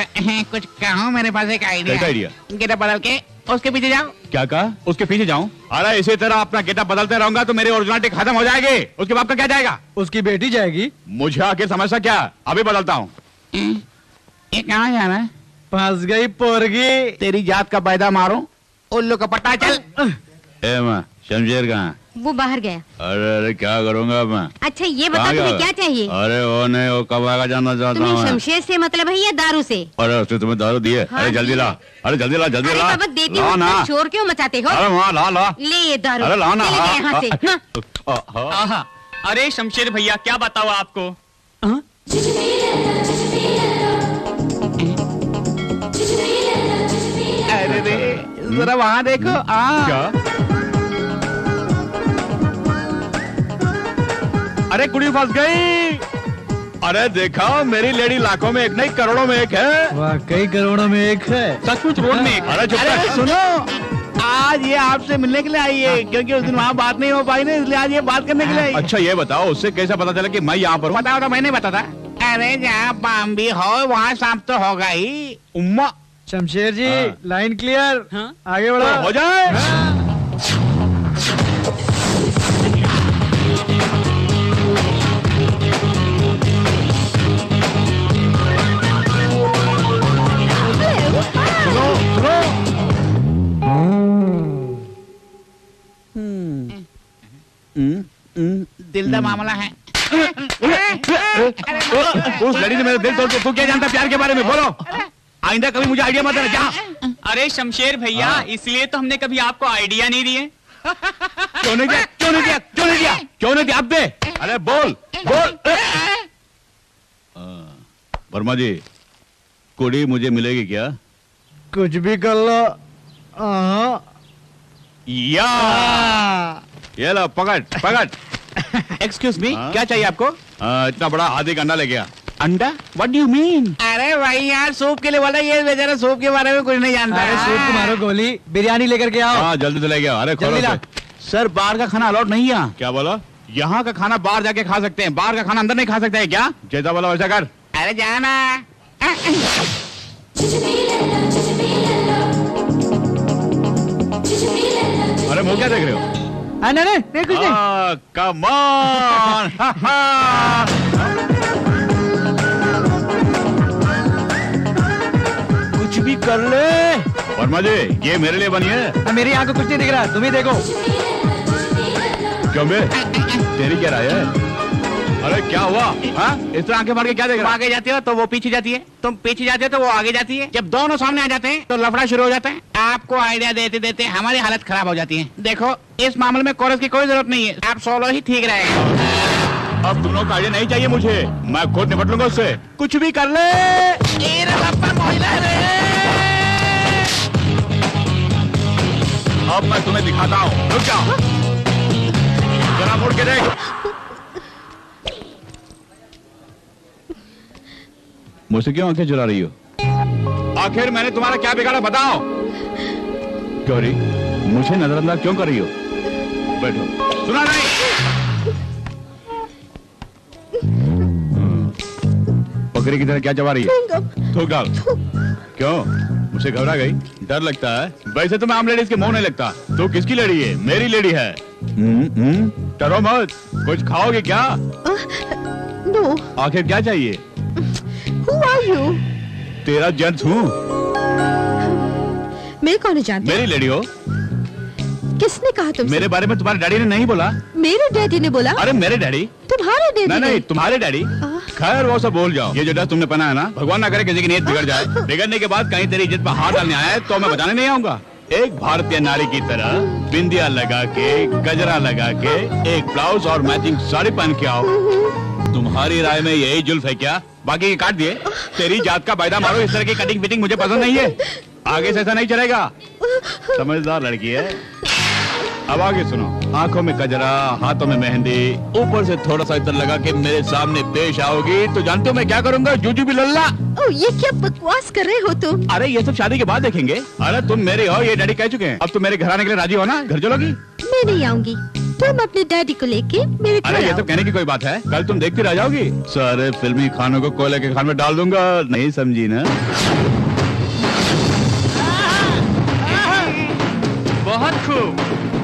कुछ कहूँ, मेरे पास एक आइडिया। आइडिया? गेटअप बदल के उसके पीछे जाओ। क्या कहा? उसके पीछे जाऊं? अरे इसी तरह अपना गेटअप बदलते रहूंगा तो मेरी ओरिजिनलिटी खत्म हो जाएगी। उसके बाप का क्या जाएगा? उसकी बेटी जाएगी। मुझे आखिर समस्या क्या? अभी बदलता हूँ। ये कहाँ जाना है? फंस गई पोरगी। तेरी जात का पैदा मारो, उल्लू का पट्टा चल। ए माँ, शमशेर कहाँ? वो बाहर गया। अरे क्या करूंगा मैं? अच्छा ये बता तुम्हें क्या चाहिए? अरे वो नहीं, वो कब आएगा जानना चाहता हूँ। तुम्हें शमशेर से मतलब है या दारू से? अरे उसने तुम्हें दारू दी है? हाँ, अरे जल्दी ला, अरे जल्दी ला, जल्दी ला। बाबा देती हूँ, शोर क्यों मचाते हो? अरे वहाँ ला ला। ले ये दारू। अरे ला ना। यहाँ से। आहा, अरे शमशेर भैया क्या बताओ आपको। अरे रे जरा वहाँ देखो। क्या? अरे कुड़ी फंस गई। अरे देखा, मेरी लेडी लाखों में एक नहीं करोड़ों में एक है। वाकई करोड़ों में एक है। सचमुच रोड में एक। अरे चुप अरे कर। सुनो, आज ये आपसे मिलने के लिए आई है, क्योंकि उस दिन वहाँ बात नहीं हो पाई ना, इसलिए आज ये बात करने के लिए आई है। अच्छा ये बताओ, उससे कैसे पता चला कि मैं यहाँ पर हूँ? पता होता मैंने बता था। अरे जहाँ पाम भी हो वहाँ सांप तो होगा ही। उम्मा शमशेर जी हाँ। Line clear. हाँ? आगे बढ़ो। हो जाए। सुनो सुनो। दिल का मामला है। उस लड़ी ने मेरा दिल तोड़ दिया। तू क्या जानता है प्यार के बारे में? बोलो। आइंदा कभी मुझे आइडिया मत देना। क्या? अरे शमशेर भैया, इसलिए तो हमने कभी आपको आइडिया नहीं दिए। क्यों नहीं दिया? क्यों नहीं दिया? क्यों नहीं दिया? क्यों नहीं दिया? अब दे। अरे बोल बोल। वर्मा जी, कुड़ी मुझे मिलेगी क्या? कुछ भी कर लो। या ये लो, पकड़ पकड़। एक्सक्यूज मी, हाँ? क्या चाहिए आपको? इतना बड़ा हाथी का अंडा ले गया। अंडा? What do you mean? अरे भाई यार, सूप के लिए बोला, ये बेचारा सूप के बारे में कुछ नहीं जानता। अरे सूप को मारो गोली, बिरयानी लेकर के आओ। हाँ जल्दी से ले गया। अरे खोलो जल्दी ला। उसे। सर बाहर का खाना अलाउड नहीं है। क्या बोला? यहाँ का खाना बाहर जाके खा सकते हैं, बाहर का खाना अंदर नहीं खा सकते हैं क्या? जैसा बोला वैसा कर। अरे जाना। अरे मुँह क्या देख रहे हो? नहीं नहीं कुछ नहीं। Come on. कुछ भी कर ले। वर्मा जी, ये मेरे लिए बनी है। मेरी आंख को कुछ नहीं दिख रहा, तुम ही देखो। क्यों बे? तेरी क्या राय है? अरे क्या हुआ? हाँ? इस तरह आंखें मार के क्या देख तुम रहा? आगे जाती हो तो वो पीछे जाती है, तुम पीछे जाते हो तो वो आगे जाती है। जब दोनों सामने आ जाते हैं तो लफड़ा शुरू हो जाता है। आपको आइडिया देते देते हमारी हालत खराब हो जाती है। देखो, इस मामले में कोरस की कोई जरूरत नहीं है, आप सोलो ही ठीक रहेगा। अब तुम लोग का आइडिया नहीं चाहिए मुझे, मैं खुद निपट लूंगा उससे। कुछ भी कर ले। अब मैं तुम्हें दिखाता हूँ। रुक जाओ, जरा मुड़ के देख। मुझसे क्यों आंखें चुरा रही हो? आखिर मैंने तुम्हारा क्या बिगाड़ा बताओ? गौरी, मुझे नजरअंदाज क्यों कर रही हो? बैठो। सुना नहीं? बकरी की तरह क्या चबा रही है? थूक डाल। क्यों? मुझसे घबरा गई? डर लगता है? वैसे तो मैं आम लेडीज के मुंह नहीं लगता। तो किसकी लेडी है? मेरी लेडी है। डरो मत। कुछ खाओगे क्या? नो। आखिर क्या चाहिए? Who are you? तेरा जेंट्स हूँ। मैं कौन जानती? मेरी लेडी हो। किसने कहा तुमसे? मेरे बारे में तुम्हारे डैडी ने नहीं बोला? मेरे डैडी ने बोला? अरे मेरे डैडी? तुम्हारे डैडी नहीं ने? नहीं, तुम्हारे डैडी। खैर वो सब भूल जाओ। ये जो ड्रेस तुमने पहना है ना, भगवान ना करे किसी की नीयत बिगड़ जाए। बिगड़ने के बाद कहीं तेरी इज्जत पर हाथ डालने आया तो मैं बचाने नहीं आऊंगा। एक भारतीय नारी की तरह बिंदिया लगा के, गजरा लगा के, एक ब्लाउज और मैचिंग साड़ी पहन के आओ। तुम्हारी राय में यही जुल्फ है क्या? बाकी के काट दिए। तेरी जात का फायदा मारो। इस तरह की कटिंग फिटिंग मुझे पसंद नहीं है। आगे से ऐसा नहीं चलेगा। समझदार लड़की है। अब आगे सुनो। आंखों में गजरा, हाथों में मेहंदी, ऊपर से थोड़ा सा इतर लगा के मेरे सामने पेश आओगी तो जानते हो मैं क्या करूंगा? जूजू भी लल्ला। ओह, ये क्या बकवास कर रहे हो तुम? अरे ये सब शादी के बाद देखेंगे। अरे तुम मेरे हो, ये डैडी कह चुके हैं। अब तुम मेरे घर आने के लिए राजी हो ना? घर चलोगी? मैं नहीं आऊंगी। तुम अपने डैडी को लेके मेरे घर अरे ये आओ। सब कहने की कोई बात है? कल तुम देखती रह जाओगी। सारे फिल्मी खानों को कोयले के खान में डाल दूंगा। नहीं समझी ना? खूब।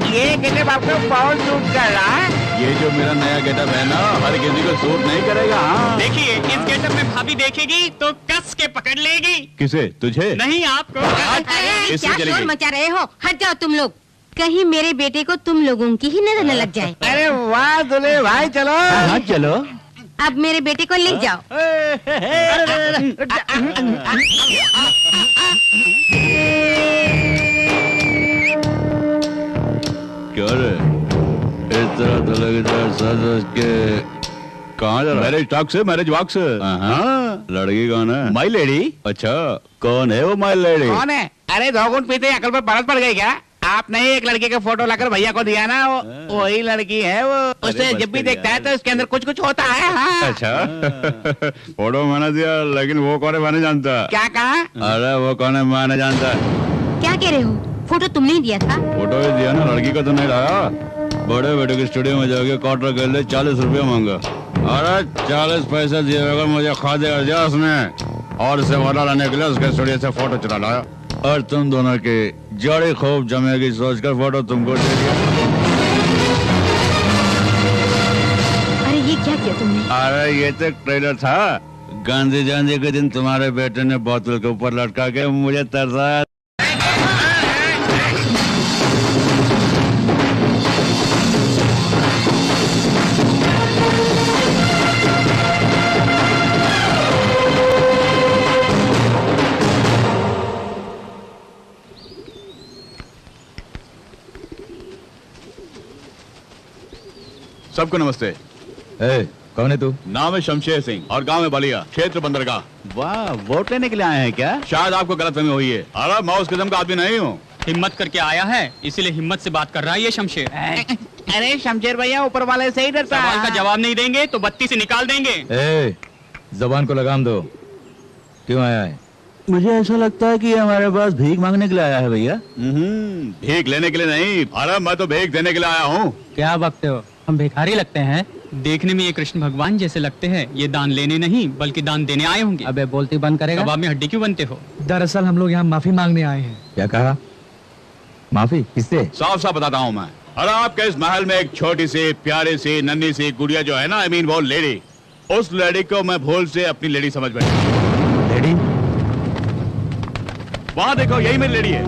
ये गेटअप आपको बहुत सूट कर रहा है। ये जो मेरा नया गेटअप है ना, हर किसी को सूट नहीं करेगा। हाँ देखिए, इस गेटअप में भाभी देखेगी तो कस के पकड़ लेगी। किसे? तुझे? नहीं, आपको। अरे इससे क्या चलेगी। शोर मचा रहे हो? हट जाओ तुम लोग, कहीं मेरे बेटे को तुम लोगों की ही नजर न लग जाए। अरे वाह दुल्हे भाई, चलो। हाँ चलो। अब मेरे बेटे को ले जाओ। क्या रे? इस तरह तो लगे सज के कहाँ जा रहा? मैरिज टॉक से, मैरिज वॉक से। हाँ, लड़की कौन है? माई लेडी। अच्छा, कौन है वो माई लेडी? कौन है? अरे 2 घूंट पीते अकल पर बरस पड़ गई क्या? आपने ही एक लड़की का फोटो लाकर भैया को दिया ना, वही लड़की है वो। उसे जब भी देखता है तो उसके अंदर कुछ कुछ होता है। हाँ। अच्छा फोटो मैंने दिया, लेकिन वो कौन है मैं नहीं जानता। क्या कहा? अरे वो कौन है मैं नहीं जानता। क्या कह रहे हो? फोटो तुमने ही दिया था? फोटो ही दिया ना, लड़की को तो नहीं लाया। बड़े बेटे के स्टूडियो में जाके क्वार्टर कर ले, 40 रुपया मांगा। अरे 40 पैसे दिए बगैर मुझे खा दिया दिया उसने, और इसे वाला लाने के लिए उसके स्टूडियो से फोटो चला लाया। और तुम दोनों की जड़ी खूब जमेगी सोचकर फोटो तुमको दे दिया। अरे ये क्या किया तुमने? अरे ये तो ट्रेलर था। गांधी जयंती के दिन तुम्हारे बेटे ने बोतल के ऊपर लटका के मुझे तरसाया। सबको नमस्ते। कौन है तू? नाम है शमशेर सिंह और गांव है बलिया, क्षेत्र बंदरगाह। वाह, वोट लेने के लिए आए हैं क्या? शायद आपको गलतफहमी हुई है। अरे मैं उस किस्म का आदमी नहीं हूँ। हिम्मत करके आया है, इसीलिए हिम्मत से बात कर रहा है ये शमशेर। अरे शमशेर भैया ऊपर वाले से ही डरता है। सवाल का जवाब नहीं देंगे तो बत्ती से निकाल देंगे। जबान को लगाम दो। क्यों आया है? मुझे ऐसा लगता है कि ये हमारे पास भीख मांगने के लिए आया है भैया। भीख लेने के लिए नहीं, अरे मैं तो भीख देने के लिए आया हूँ। क्या बकते हो? हम भिखारी लगते हैं? देखने में ये कृष्ण भगवान जैसे लगते हैं। ये दान लेने नहीं बल्कि दान देने आए होंगे। अबे बोलती बंद करेगा? कबाब में हड्डी क्यों बनते हो? दरअसल हम लोग यहाँ माफी मांगने आए हैं। क्या कहा? माफी किससे? साफ साफ बताता हूँ मैं। अरे आपके इस महल में एक छोटी सी प्यारी सी नन्ही सी गुड़िया जो है ना, आई मीन वो लेडी, उस लेडी को मैं भूल से अपनी लेडी समझ बैठा। लेडी? वहाँ देखो, यही मेरी लेडी है।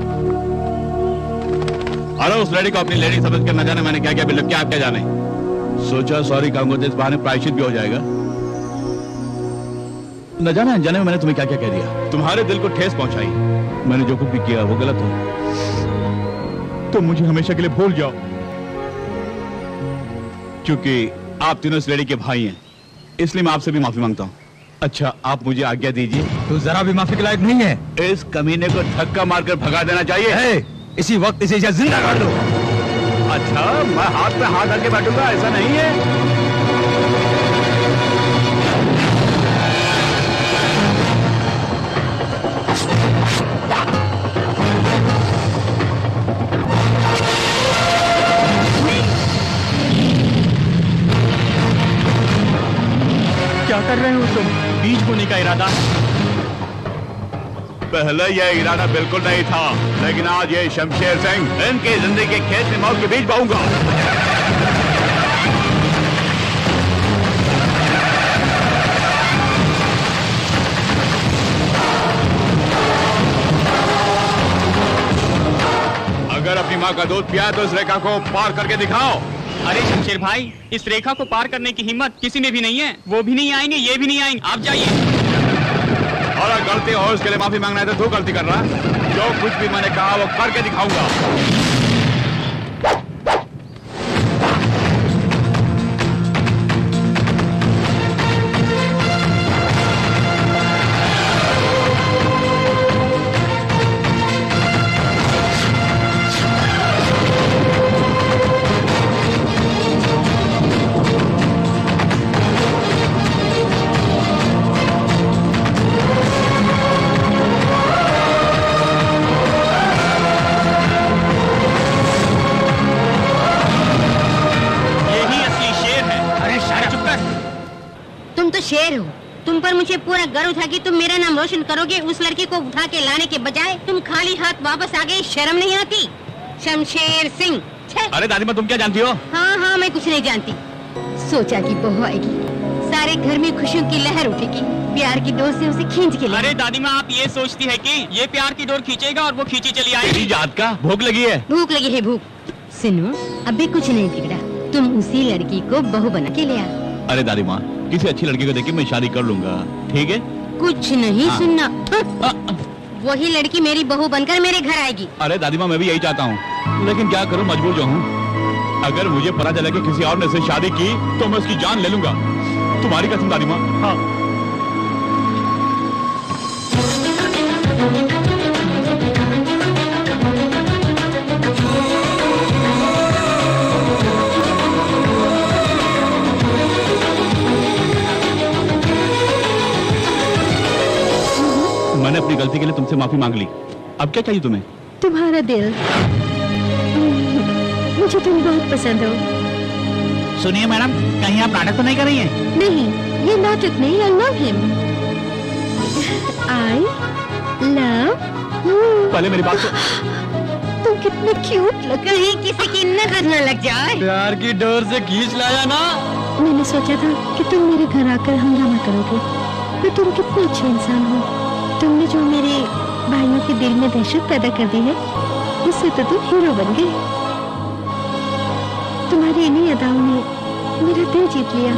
अरे उस लेडी को अपनी लेडी समझ कर न जाने मैंने क्या क्या बिल्कुल क्या आप क्या जाने। सोचा सॉरी कहूंगा तो इस बहाने प्रायश्चित भी हो जाएगा। न जाने अनजाने में मैंने तुम्हें क्या क्या कह दिया, तुम्हारे दिल को ठेस पहुंचाई। मैंने जो कुछ भी किया वो गलत हो, तो मुझे हमेशा के लिए भूल जाओ। क्योंकि आप तीनों इस लेडी के भाई हैं, इसलिए मैं आपसे भी माफी मांगता हूँ। अच्छा आप मुझे आज्ञा दीजिए। तू जरा भी माफी के लायक नहीं है। इस कमीने को धक्का मारकर भगा देना चाहिए। इसी वक्त इसे जिंदा कर दो। अच्छा मैं हाथ पे हाथ डाल के बैठूंगा, ऐसा नहीं है। क्या कर रहे हो तुम? बीज बोने का इरादा है? पहले यह इरादा बिल्कुल नहीं था, लेकिन आज ये शमशेर सिंह इनकी जिंदगी के खेत में मौत के बीज बोऊंगा। अगर अपनी माँ का दूध पिया तो इस रेखा को पार करके दिखाओ। अरे शमशेर भाई, इस रेखा को पार करने की हिम्मत किसी में भी नहीं है। वो भी नहीं आएंगे, ये भी नहीं आएंगे। आप जाइए। और अगर गलती हो उसके लिए माफी मांगना है तो तू गलती कर रहा है। जो कुछ भी मैंने कहा वो करके दिखाऊंगा। शेर हो। तुम पर मुझे पूरा गर्व था कि तुम मेरा नाम रोशन करोगे। उस लड़की को उठा के लाने के बजाय तुम खाली हाथ वापस आ गए। शर्म नहीं आती? शमशेर सिंह। अरे दादी माँ, तुम क्या जानती हो? हाँ हाँ, मैं कुछ नहीं जानती। सोचा कि बहू आएगी, सारे घर में खुशियों की लहर उठेगी, प्यार की डोर से उसे खींच के ले। अरे दादी माँ, आप ये सोचती है कि ये प्यार की डोर खींचेगा और वो खींची चली आएगी? तेरी जात का भूख लगी है। भूख लगी है, भूख। सुनो, अभी कुछ नहीं बिगड़ा, तुम उसी लड़की को बहू बना के ले आ। अरे दादी माँ, किसी अच्छी लड़की को देख के मैं शादी कर लूंगा, ठीक है? कुछ नहीं सुनना। वही लड़की मेरी बहू बनकर मेरे घर आएगी। अरे दादी माँ, मैं भी यही चाहता हूँ, लेकिन क्या करूँ, मजबूर जो हूँ। अगर मुझे पता चला कि किसी और ने से शादी की तो मैं उसकी जान ले लूंगा। तुम्हारी कसम दादी माँ। हाँ। मैंने अपनी गलती के लिए तुमसे माफी मांग ली, अब क्या चाहिए तुम्हें? तुम्हारा दिल। मुझे तुम बहुत पसंद हो। सुनिए मैडम, कहीं आप नाटक तो नहीं कर रही हैं? नहीं, ये नाटक नहीं, I love him। I love you। पहले मेरी बात तुम कितने क्यूट लग रहे। कहीं किसी की नजर न लग जाए। प्यार की डोर से खींच लाया ना। मैंने सोचा था कि तुम मेरे घर आकर हंगामा करोगे, पर तुम कितने अच्छे इंसान हो। तुमने जो मेरे भाइयों के दिल में दहशत पैदा कर दी है, उससे तो तुम हीरो बन गए। तुम्हारी इन्हीं अदाओं ने मेरा दिल जीत लिया।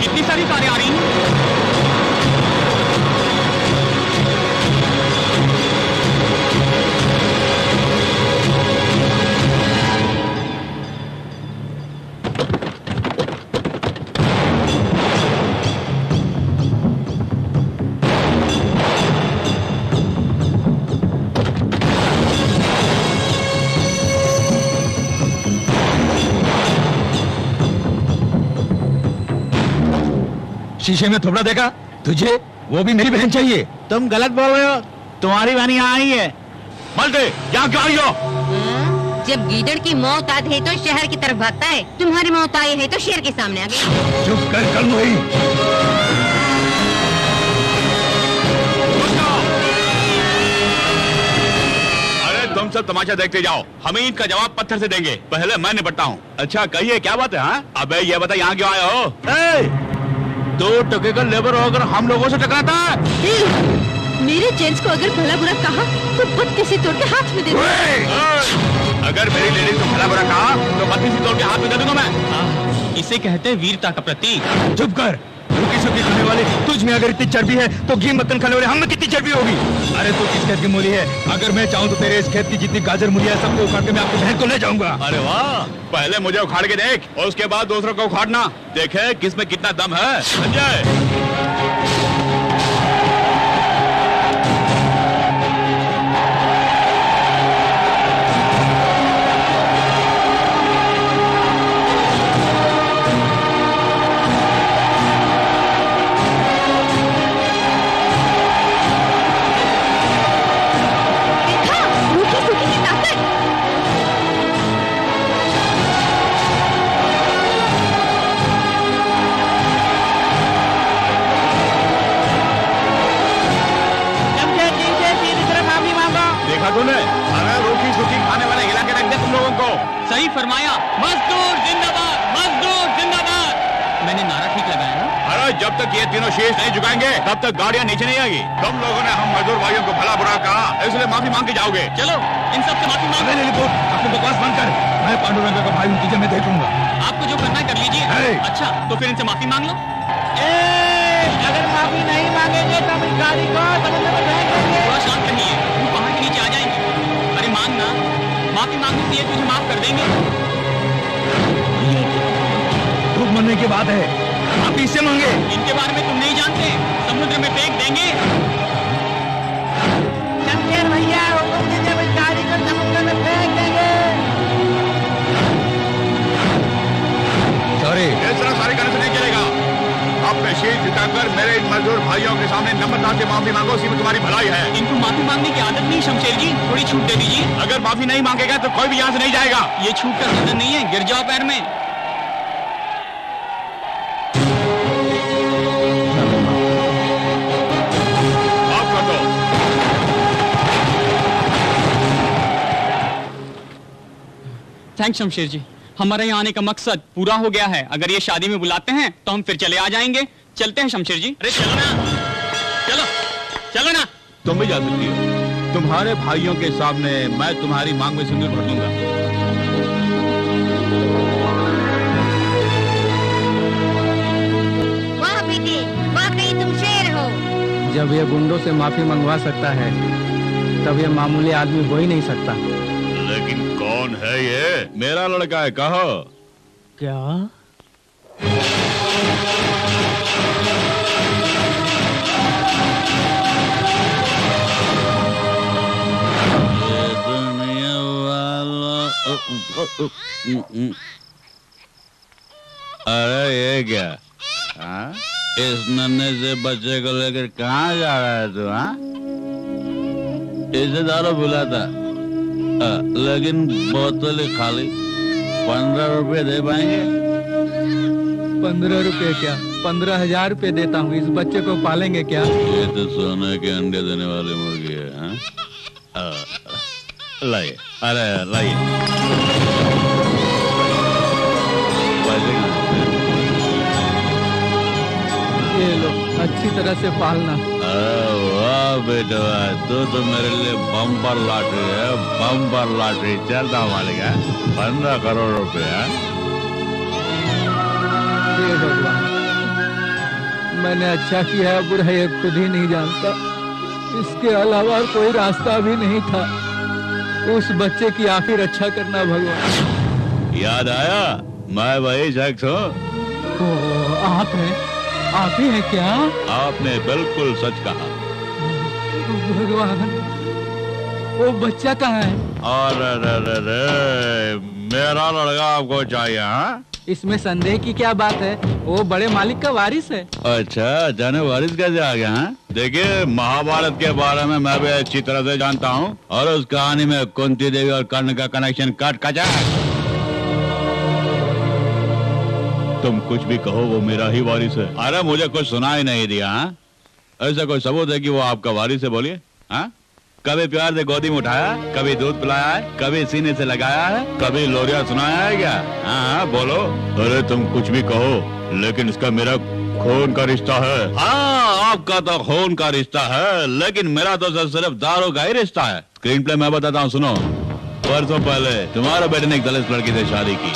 इतनी सारी कारें आ रही हैं। शीशे में थोड़ा देखा तुझे? वो भी मेरी बहन चाहिए। तुम गलत बोल रहे हो, तुम्हारी बहन यहाँ आई है। मलते, यहाँ क्यों आई हो? जब गीदड़ की मौत आती है तो शहर की तरफ भागता है, तुम्हारी मौत आई है तो शेर के सामने आ गई। चुप कर कलमुही। अरे तुम सब तमाशा देखते जाओ, हमें इनका जवाब पत्थर से देंगे। पहले मैं निपटता हूँ। अच्छा कहिए, क्या बात है? हाँ, अबे ये बता, यहाँ क्यों आए हो? 2 टके का लेबर होकर हम लोगों से टकराता है। मेरे जेंट्स को अगर भला बुरा कहा तो बत्तीसी तोड़ के हाथ में दे दूंगा। अगर मेरी लेडीज को भला बुरा कहा तो बत्तीसी तोड़ के हाथ में दे दूंगा मैं। इसे कहते हैं वीरता का प्रतीक। चुप कर। रुकी सुखी खाने वाले तुझ में अगर इतनी चर्बी है तो घी मक्खन खाने वाले हम में कितनी चर्बी होगी? अरे तू किस खेत की मूली है? अगर मैं चाहूँ तो तेरे इस खेत की जितनी गाजर मूली है सबको उखाड़ के मैं आपकी बहन को ले जाऊंगा। अरे वाह, पहले मुझे उखाड़ के देख और उसके बाद दूसरों को उखाड़ना। देखे किस में कितना दम है। संजय, सही फरमाया। मजदूर जिंदाबाद, मजदूर जिंदाबाद। मैंने नारा ठीक लगाया ना? अरे जब तक ये तीनों शीश नहीं झुकाएंगे तब तक गाड़ियाँ नीचे नहीं आएगी। तुम लोगों ने हम मजदूर भाइयों को भला बुरा कहा, इसलिए माफी मांग के जाओगे। चलो इन सब से माफी मांगो। अपनी बकवास बंद कर। मैं पांडुरंग का भाई हूँ, तुझे मैं देख लूंगा। आपको जो करना है कर लीजिए। अच्छा तो फिर इनसे माफी मांग लो। अगर माफी नहीं मांगेंगे तो हम इस गाड़ी को समुद्र में फेंक देंगे। थोड़ा शांत रहिए, वो पहाड़ के नीचे आ जाएंगे। अरे मांगना, माफी मांगने से ये तुझे माफ कर देंगे। भूख मरने की बात है, आप इससे मांगे। इनके बारे में तुम नहीं जानते, समुद्र में फेंक देंगे। शमशेर भैया हुकुम दीजिए, इस गाड़ी को समुद्र में फेंक देंगे। सॉरी, ये सारी करने से नहीं चलेगा। आप पे शीश झुकाकर मेरे इन मजदूर भाइयों के सामने नम्रता से माफी मांगो, उसी में तुम्हारी भलाई है। इनको माफी मांगने की आदत नहीं शमशेर जी, थोड़ी छूट दे दीजिए। अगर माफी नहीं मांगेगा तो कोई भी यहाँ से नहीं जाएगा। ये छूट का सीजन नहीं है, गिर जाओ पैर में। माफ कर दो। थैंक्स शमशेर जी, हमारे यहाँ आने का मकसद पूरा हो गया है। अगर ये शादी में बुलाते हैं तो हम फिर चले आ जाएंगे। चलते हैं शमशेर जी। अरे चलो ना, चलो चलो ना। तुम भी जा सकती हो। तुम्हारे भाइयों के सामने मैं तुम्हारी मांग में सिंदूर भर दूंगा। वाह बेटे, वाकई तुम शेर हो। जब ये गुंडों से माफी मंगवा सकता है तब ये मामूली आदमी हो ही नहीं सकता। लेकिन कौन है ये? मेरा लड़का है, कहो। क्या? अरे ये क्या? हाँ? इस नन्हे से बच्चे को लेकर कहाँ जा रहा है तू? हाँ? इसे दारू बुलाता, लेकिन बोतल खाली। 15 रुपए दे पाएंगे? 15 रुपए क्या, 15,000 रुपए देता हूँ। इस बच्चे को पालेंगे क्या? ये तो सोने के अंडे देने वाली मुर्गी है। हाँ? लाइए, अरे लाइए। ये लो, अच्छी तरह से पालना। अरे वाह बेटा, तू तो मेरे लिए बम्पर लॉटरी है, बम्पर लॉटरी। चलता हूँ मालिक है, 15 करोड़ रुपए। हे भगवान, मैंने अच्छा किया है बुरा ये खुद ही नहीं जानता। इसके अलावा कोई रास्ता भी नहीं था। उस बच्चे की आखिर रक्षा करना भगवान। याद आया, मैं वही शख्स हूँ। आप हैं? आप ही हैं क्या? आपने बिल्कुल सच कहा। भगवान, वो बच्चा कहाँ है? अरे मेरा लड़का आपको चाहिए? हाँ? इसमें संदेह की क्या बात है? वो बड़े मालिक का वारिस है। अच्छा, जाने वारिस कैसे आ गया? हाँ? देखिए, महाभारत के बारे में मैं भी अच्छी तरह से जानता हूँ, और उस कहानी में कुंती देवी और कर्ण का कनेक्शन कट कचा। तुम कुछ भी कहो, वो मेरा ही वारिस है। अरे मुझे कुछ सुना ही नहीं दिया। हाँ? ऐसा कोई सबूत है कि वो आपका वारिस है? बोलिए। हाँ? कभी प्यार से गोदी में उठाया, कभी दूध पिलाया है, कभी सीने से लगाया है, कभी लोरिया सुनाया है क्या? हाँ बोलो। अरे तुम कुछ भी कहो, लेकिन इसका मेरा खून का रिश्ता है। हाँ, आपका तो खून का रिश्ता है, लेकिन मेरा तो सिर्फ दारू का ही रिश्ता है। स्क्रीन प्ले मैं बताता हूँ, सुनो। परसों पहले तुम्हारे बेटे ने एक दलित लड़की से शादी की,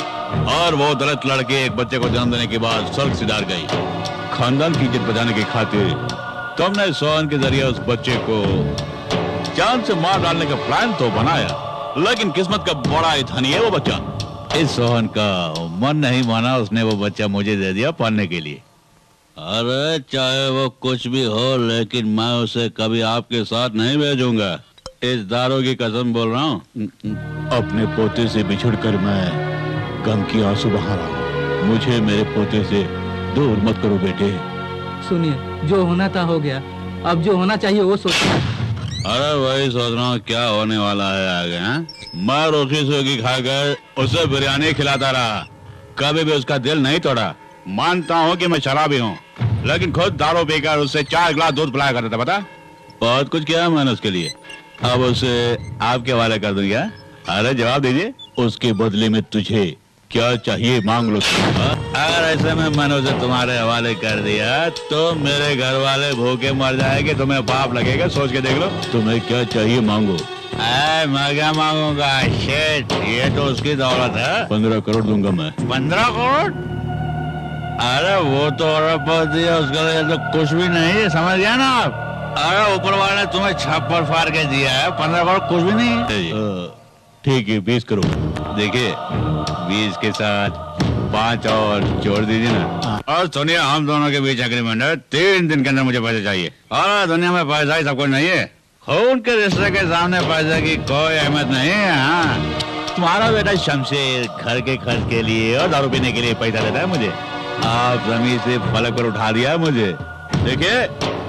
और वो दलित लड़की एक बच्चे को जन्म देने के बाद स्वर्ग सिधार गई। खानदान की इज्जत बचाने की खातिर तुमने सोहन के जरिए उस बच्चे को जान से मार डालने का प्लान तो बनाया, लेकिन किस्मत का बड़ा ही धनी है वो बच्चा। इस सोहन का मन नहीं माना, उसने वो बच्चा मुझे दे दिया पालने के लिए। अरे चाहे वो कुछ भी हो, लेकिन मैं उसे कभी आपके साथ नहीं भेजूंगा। इस दारू की कसम बोल रहा हूँ। अपने पोते से बिछुड़कर मैं गम की आंसू बहा रहा हूँ। मुझे मेरे पोते से दूर मत करो बेटे। सुनिए, जो होना था हो गया, अब जो होना चाहिए वो सोचिए। अरे वही सोच रहा हूँ क्या होने वाला है आगे। हाँ? मैं रोटी सूखी खाकर उसे बिरयानी खिलाता रहा, कभी भी उसका दिल नहीं तोड़ा। मानता हूँ कि मैं शराबी हूँ, लेकिन खुद दारू पीकर उससे 4 गिलास दूध पिलाया करता था। पता, बहुत कुछ किया मैंने उसके लिए। अब उसे आपके हवाले कर दूं क्या? अरे जवाब दीजिए, उसके बदले में तुझे क्या चाहिए मांग लो। अगर ऐसे में मैंने उसे तुम्हारे हवाले कर दिया तो मेरे घर वाले भूखे मर जाएंगे, तुम्हें पाप लगेगा। सोच के देख लो, तुम्हें क्या चाहिए मांगो। मैं क्या मांगूंगा? शेट, ये तो उसकी दौलत है। 15 करोड़ दूंगा मैं। 15 करोड़? अरे वो तो अरबपति है, उसके लिए तो कुछ भी नहीं है, समझ गया ना आप? अरे ऊपर वाले ने तुम्हें छप्पर फाड़ के दिया है, 15 करोड़ कुछ भी नहीं है। ठीक है, 20 करोड़। देखिए, 20 के साथ 5 और जोड़ दीजिए ना। और सुनिए, हम दोनों के बीच एग्रीमेंट है, 3 दिन के अंदर मुझे पैसे चाहिए। और दुनिया में पैसा ही सब कुछ नहीं है। खून के रिश्ते के सामने पैसे की कोई अहमियत नहीं है। हाँ, तुम्हारा बेटा शमशेर घर के खर्च के लिए और दारू पीने के लिए पैसा देता है मुझे। आप जमीन से फलक पर उठा दिया मुझे, देखिए,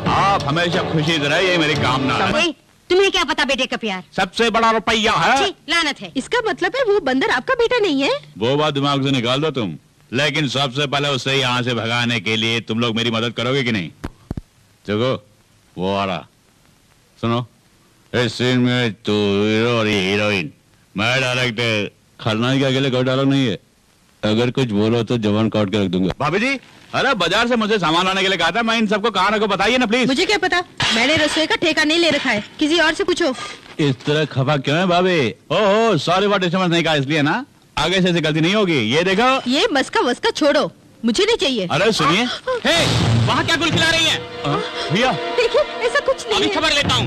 आप हमेशा खुशी से रहे, ये मेरी कामना है। तुम्हें क्या पता बेटे का प्यार? सबसे बड़ा रुपया है। लानत है। इसका मतलब है वो बंदर आपका बेटा नहीं है? वो बात दिमाग से निकाल दो तुम। लेकिन सबसे पहले उसे यहाँ से भगाने के लिए तुम लोग मेरी मदद करोगे कि नहीं? देखो, वो आ रहा। सुनो, इस सीन में तू हीरो और ये हीरोइन, मैं डायरेक्टर। खलनायक के अकेले कोई डायलॉग नहीं है। अगर कुछ बोलो तो जवान काट के रख दूंगा। भाभी जी, अरे बाजार से मुझे सामान लाने के लिए कहा था, मैं इन सबको कहाँ रखो बताइए ना प्लीज। मुझे क्या पता, मैंने रसोई का ठेका नहीं ले रखा है, किसी और से पूछो। इस तरह खफा क्यों है भाभी? ओहो, सॉरी व्हाट समझ नहीं कहा इसलिए ना, आगे से ऐसी गलती नहीं होगी। ये देखो, ये मस्का वस्का छोड़ो, मुझे नहीं चाहिए। अरे सुनिए, वहाँ क्या गुल खिला रही है? भैया देखिए, ऐसा कुछ नहीं अभी है। खबर लेता हूँ।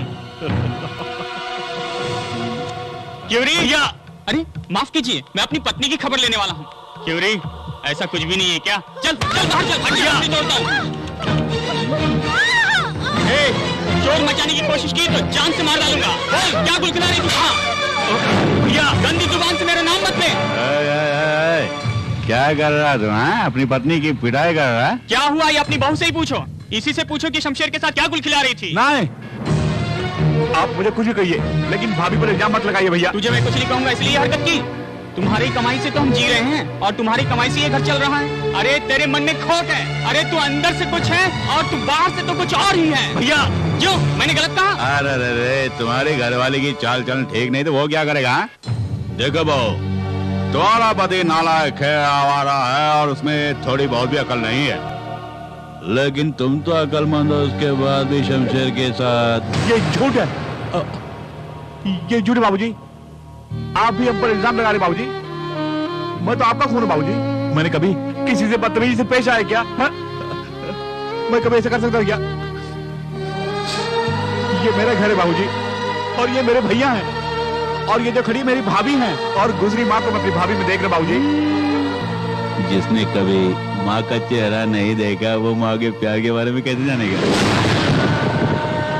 क्यूरी भैया, अरे माफ कीजिए, मैं अपनी पत्नी की खबर लेने वाला हूँ। क्यूरी, ऐसा कुछ भी नहीं है क्या? चल चल बाहर चल, हड्डी तोड़ता हूँ। शोर मचाने की कोशिश की तो जान से मार डालूंगा। बोल, क्या गुल खिला रही तू? भैया, गंदी जुबान से मेरा नाम मत ले। क्या कर रहा तू? अपनी पत्नी की पिटाई कर रहा है? क्या हुआ ये अपनी बहू से ही पूछो। इसी से पूछो कि शमशेर के साथ क्या गुल खिला रही थी। नहीं, आप मुझे कुछ भी कहिए, लेकिन भाभी पर इल्जाम मत लगाइए भैया। तुझे मैं कुछ नहीं कहूंगा, इसलिए हरकत की। तुम्हारी कमाई से तो हम जी रहे हैं और तुम्हारी कमाई से ये घर चल रहा है। अरे तेरे मन में खोट है। अरे तू अंदर से कुछ है और तू बाहर से तो कुछ और ही है। भैया, क्यों? मैंने गलत कहा? अरे तुम्हारी घरवाली की चाल चलन ठीक नहीं तो वो क्या करेगा? देखो बहू, तुम्हारा पति नालायक है, आवारा है और उसमें थोड़ी बहुत भी अकल नहीं है। लेकिन तुम तो अकलमंद हो, उसके बाद भी शमशेर के साथ। ये झूठ है, ये झूठ है बाबूजी। आप भी हम पर इल्जाम लगा रहे बाबूजी। मैं तो आपका खून हूं बाबूजी। मैंने कभी किसी से बदतमीजी से पेश आया क्या? हा? मैं कभी ऐसा कर सकता हूं क्या? ये मेरा घर है बाबूजी और ये मेरे भैया हैं और ये जो खड़ी मेरी भाभी हैं और गुजरी माँ को मैं अपनी भाभी में देख रहा बाबूजी। जिसने कभी माँ का चेहरा नहीं देखा वो माँ के प्यार के बारे में कैसे जानेगा?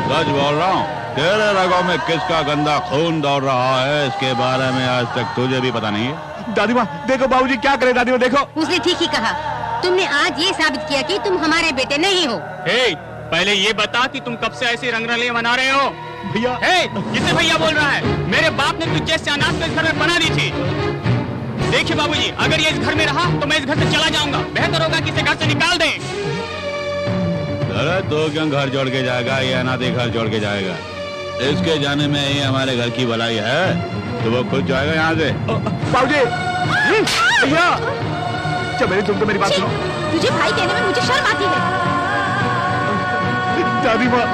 सच बोल रहा हूँ, तेरे रगों में किसका गंदा खून दौड़ रहा है इसके बारे में आज तक तुझे भी पता नहीं है। दादी माँ देखो, बाबूजी क्या करे। दादी माँ देखो, उसने ठीक ही कहा। तुमने आज ये साबित किया कि तुम हमारे बेटे नहीं हो। पहले ये बता कि तुम कब से ऐसी रंगरलियां बना रहे हो? भैया, किसे भैया बोल रहा है? मेरे बाप ने तुझ जैसे अनाथ को इस घर में बना दी थी। देखिए बाबूजी, अगर ये इस घर में रहा तो मैं इस घर से चला जाऊंगा। बेहतर होगा कि इसे घर से निकाल दें। अरे तो क्यों घर छोड़ के जाएगा? ये अनाथ घर छोड़ के जाएगा। इसके जाने में ही हमारे घर की भलाई है, तो वो खुद जाएगा यहाँ से। बाबूजी, भैया, तुम तो मेरी बात सुनो। तुझे भाई कहने में मुझे शर्म आती है। दादी माँ,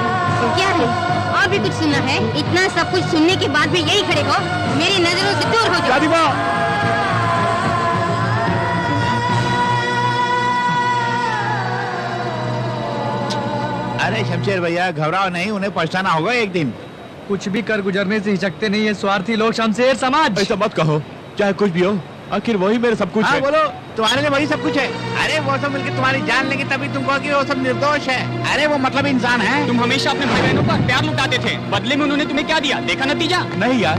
क्या है? और भी कुछ सुनना है? इतना सब कुछ सुनने के बाद भी यही खड़े हो? मेरी नजरों से दूर हो जाओ। दादी माँ, अरे शमशेर भैया घबराओ नहीं, उन्हें पछताना होगा एक दिन। कुछ भी कर गुजरने से हिचकते नहीं है स्वार्थी लोग शमशेर समाज। ऐसा मत कहो, चाहे कुछ भी हो, आखिर वही मेरे सब कुछ है। बोलो, तुम्हारे लिए वही सब कुछ है। अरे वो सब मिलकर तुम्हारी जान लेंगे तभी तुम कहोगे वो सब निर्दोष है। अरे वो मतलब इंसान है। तुम हमेशा अपने भाई बहनों पर प्यार लुटाते थे, बदले में उन्होंने तुम्हें क्या दिया? देखा नतीजा? नहीं यार,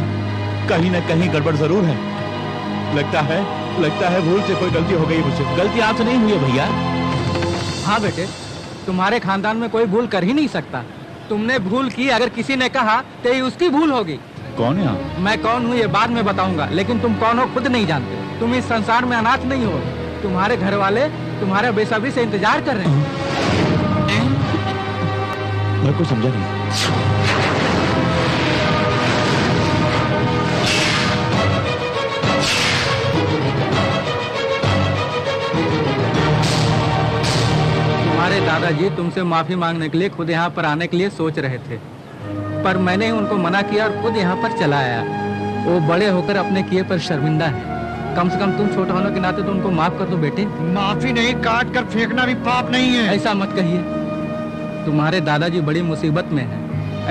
कहीं न कहीं गड़बड़ जरूर है। लगता है भूल से कोई गलती हो गई मुझसे। गलती आपसे नहीं हुई है भैया। हाँ बेटे, तुम्हारे खानदान में कोई भूल कर ही नहीं सकता। तुमने भूल की, अगर किसी ने कहा तो ये उसकी भूल होगी। कौन है आप? मैं कौन हूँ ये बाद में बताऊंगा, लेकिन तुम कौन हो खुद नहीं जानते। तुम इस संसार में अनाथ नहीं हो। तुम्हारे घर वाले तुम्हारे बेसब्री से इंतजार कर रहे हैं। मैं कुछ समझा नहीं। तुम्हारे दादाजी तुमसे माफी मांगने के लिए खुद यहाँ पर आने के लिए सोच रहे थे, पर मैंने उनको मना किया और खुद यहाँ पर चला आया। वो बड़े होकर अपने किए पर शर्मिंदा है। कम से कम तुम छोटे होने के नाते तो उनको माफ कर दो बेटे। माफी नहीं, काट कर फेंकना भी पाप नहीं है। ऐसा मत कहिए, तुम्हारे दादाजी बड़ी मुसीबत में है।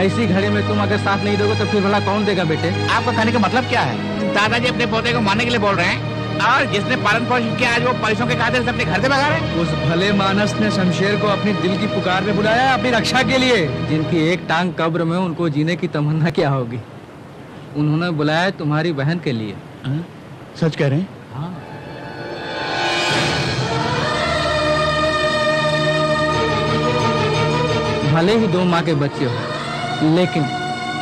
ऐसी घड़ी में तुम अगर साथ नहीं दोगे तो फिर भला कौन देगा बेटे? आपका कहने का मतलब क्या है? दादाजी अपने पोते को मारने के लिए बोल रहे हैं और जिसने पालन पोषण किया आज वो पैसों के खातिर से अपने घर से भगा रहे। उस भले मानस ने शमशेर को अपनी दिल की पुकार में बुलाया है, अपनी रक्षा के लिए। जिनकी एक टांग कब्र में, उनको जीने की तमन्ना क्या होगी? उन्होंने बुलाया तुम्हारी बहन के लिए। सच कह रहे हैं? हाँ। भले ही दो माँ के बच्चे हो, लेकिन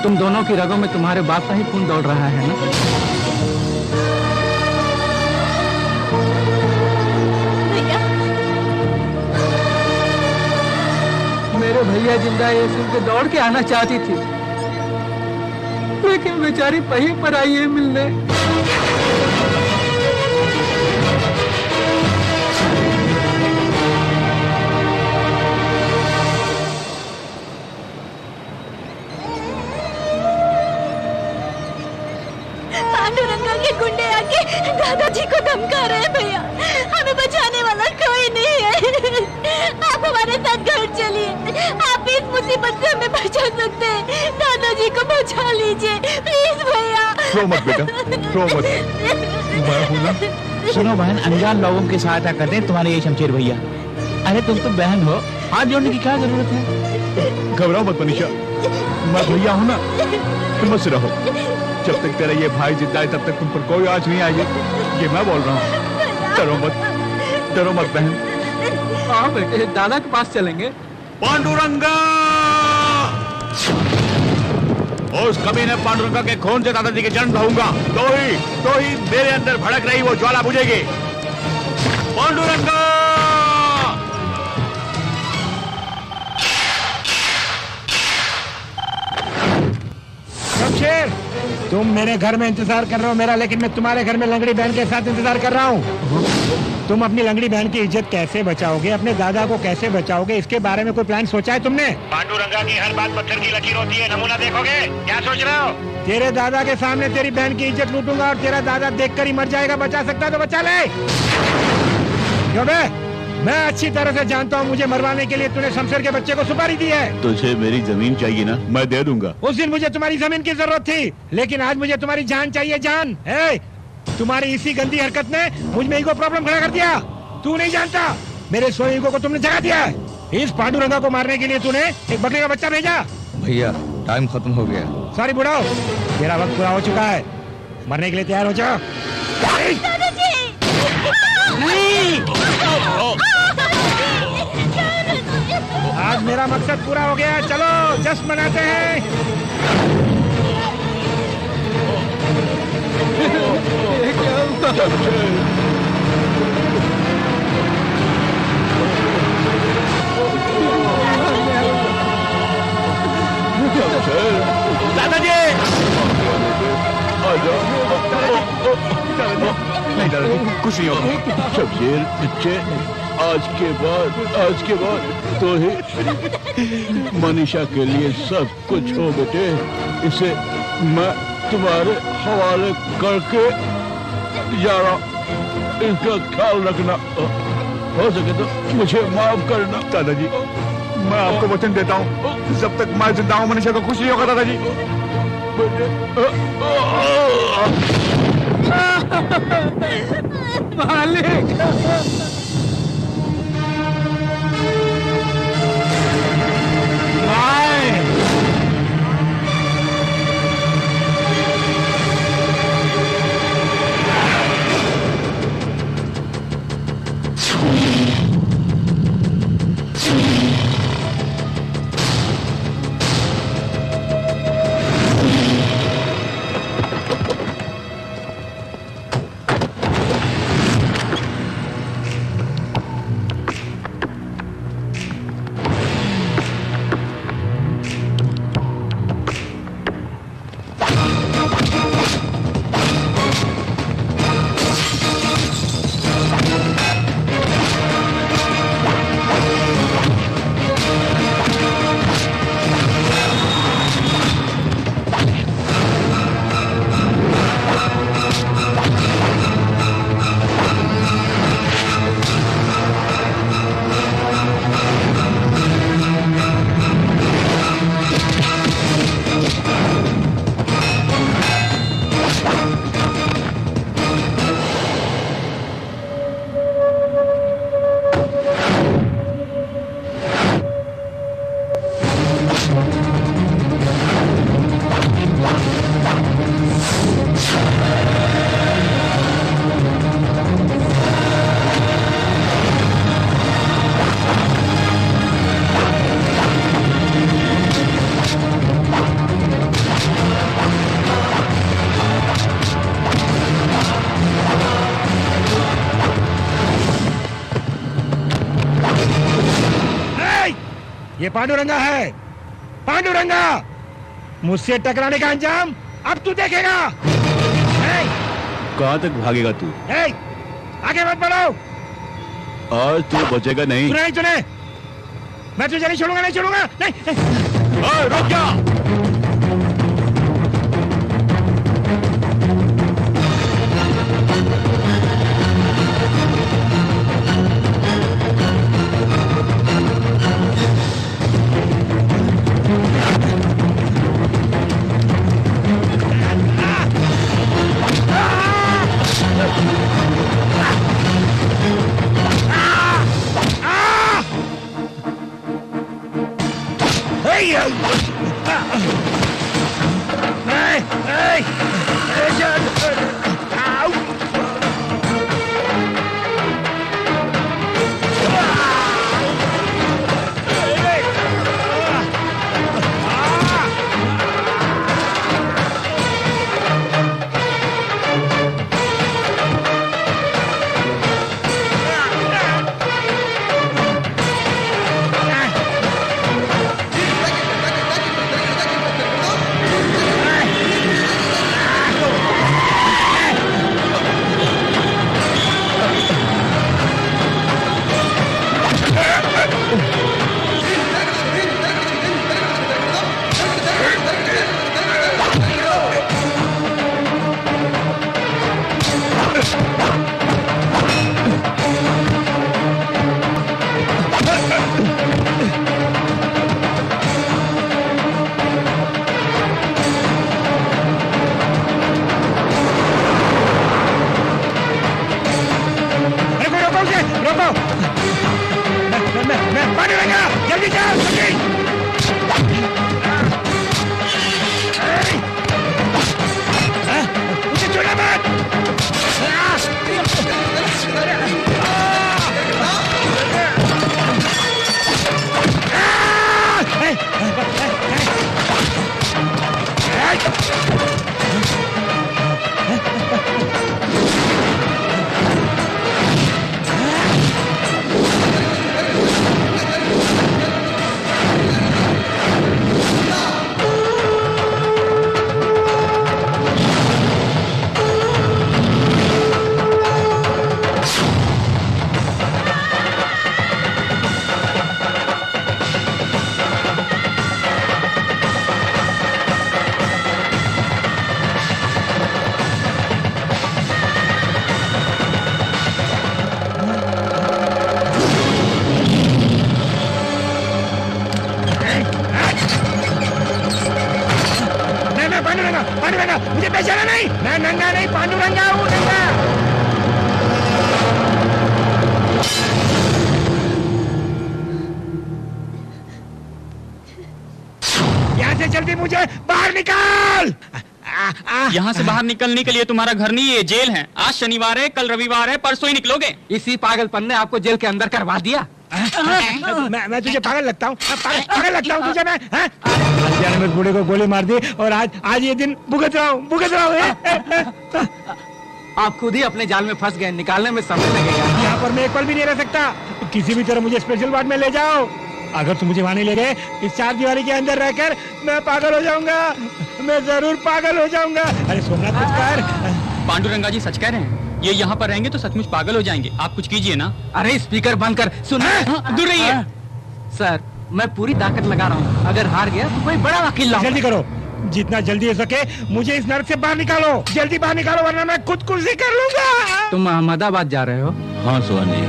तुम दोनों की रगों में तुम्हारे बाप का ही खून दौड़ रहा है ना। भैया, मेरे भैया जिंदा ये सुन के दौड़ के आना चाहती थी, लेकिन बेचारी वहीं पर आई है मिलने। पांडुरंगा के गुंडे आके दादाजी को धमका रहे हैं भैया। हमें बचाने वाला कोई नहीं है। आप हमारे साथ घर चलिए, आप इस मुसीबत से हमें बचा सकते हैं। दादाजी को बचा लीजिए प्लीज भैया। रो मत बेटा, रो मत। मैं हूं ना। सुनो बहन, अनजान लोगों की सहायता करते हैं तुम्हारे ये शमशेर भैया। अरे तुम तो बहन हो, हाथ जोड़ने की क्या जरूरत है? घबराओ मत मनीषा, मैं भैया हूं ना, तुम मत रहो। जब तक तेरा ये भाई जिंदा है तब तक तुम पर कोई आँच नहीं आएगी, ये मैं बोल रहा हूँ। डरो मत बहन। हाँ बेटे, दादा के पास चलेंगे। पांडुरंगा! उस कमीने पांडुरंगा के खून से दादाजी की जन्म रहूंगा, तो ही मेरे अंदर भड़क रही वो ज्वाला बुझेगी। पांडुरंगा! शमशेर, तुम मेरे घर में इंतजार कर रहे हो मेरा, लेकिन मैं तुम्हारे घर में लंगड़ी बहन के साथ इंतजार कर रहा हूँ। तुम अपनी लंगड़ी बहन की इज्जत कैसे बचाओगे, अपने दादा को कैसे बचाओगे, इसके बारे में कोई प्लान सोचा है तुमने? पांडुरंगा की हर बात पत्थर की लकीर होती है, नमूना देखोगे? क्या सोच रहे हो? तेरे दादा के सामने तेरी बहन की इज्जत लूटूंगा और तेरा दादा देखकर ही मर जाएगा। बचा सकता है तो बचा ले। क्यों बे? मैं अच्छी तरह से जानता हूँ मुझे मरवाने के लिए तूने शमशेर के बच्चे को सुपारी दी है। तुझे मेरी जमीन चाहिए ना, मैं दे दूंगा। उस दिन मुझे तुम्हारी जमीन की जरूरत थी, लेकिन आज मुझे तुम्हारी जान चाहिए, जान। तुम्हारी इसी गंदी हरकत ने मुझ में ईगो प्रॉब्लम खड़ा कर दिया। तू नहीं जानता, मेरे सोए ईगो को तुमने जगा दिया है। इस पांडुरंगा को मारने के लिए तूने एक बकरी का बच्चा भेजा। भैया टाइम खत्म हो गया। सॉरी बुढ़ाओ, तेरा वक्त पूरा हो चुका है, मरने के लिए तैयार हो जाओ। आज मेरा मकसद पूरा हो गया, चलो जश्न मनाते हैं। दादाजी! नहीं दादाजी, कुछ नहीं होगा। शमशेर बच्चे, आज के बाद तो ही मनीषा के लिए सब कुछ हो बेटे। इसे मैं तुम्हारे हवाले करके जा रहा हूं, इसका ख्याल रखना। हो सके तो मुझे माफ करना। दादाजी मैं आपको वचन देता हूँ, जब तक मैं जिंदा हूँ मनीषा को कुछ नहीं होगा दादाजी। मालिक! ये पांडुरंगा है, पांडुरंगा। मुझसे टकराने का अंजाम अब तू देखेगा। कहाँ तक भागेगा तू? आगे मत बढ़ो। आज तू बचेगा नहीं। सुना नहीं तूने? मैं तुझे नहीं छोड़ूंगा, नहीं छोड़ूंगा, नहीं। रुक जा। मुझे पहचाना नहीं? मैं नंगा नहीं, पांडुरंगा हूँ, नंगा। यहाँ से जल्दी मुझे बाहर निकाल। यहाँ से बाहर निकलने के लिए तुम्हारा घर नहीं, ये जेल है। आज शनिवार है, कल रविवार है, परसों ही निकलोगे। इसी पागलपन ने आपको जेल के अंदर करवा दिया। मैं तुझे पागल लगता हूँ? पागल लगता हूँ तुझे मैं? हत्यारे में बूढ़े को गोली मार दी और आज ये दिन भुगत रहा हूँ। आप खुद ही अपने जाल में फंस गए, निकालने में समय लगेगा। यहाँ पर मैं एक पल भी नहीं रह सकता। किसी भी तरह मुझे स्पेशल वार्ड में ले जाओ। अगर तुम मुझे वहाँ नहीं ले गए, इस चार दीवारी के अंदर रहकर मैं पागल हो जाऊंगा। मैं जरूर पागल हो जाऊंगा। अरे सोमनाथ कुछ कर। पांडुरंगा जी सच कह रहे हैं, ये यहाँ पर रहेंगे तो सचमुच पागल हो जाएंगे। आप कुछ कीजिए ना। अरे स्पीकर बंद कर, सुन। दूर रहिए। सर मैं पूरी ताकत लगा रहा हूँ, अगर हार गया तो कोई बड़ा वकील लाऊंगा। जल्दी करो, जितना जल्दी हो सके मुझे इस नरक से बाहर निकालो। जल्दी बाहर निकालो वरना मैं खुद कुर्सी कर लूंगा। तुम अहमदाबाद जा रहे हो? हाँ सोहन जी,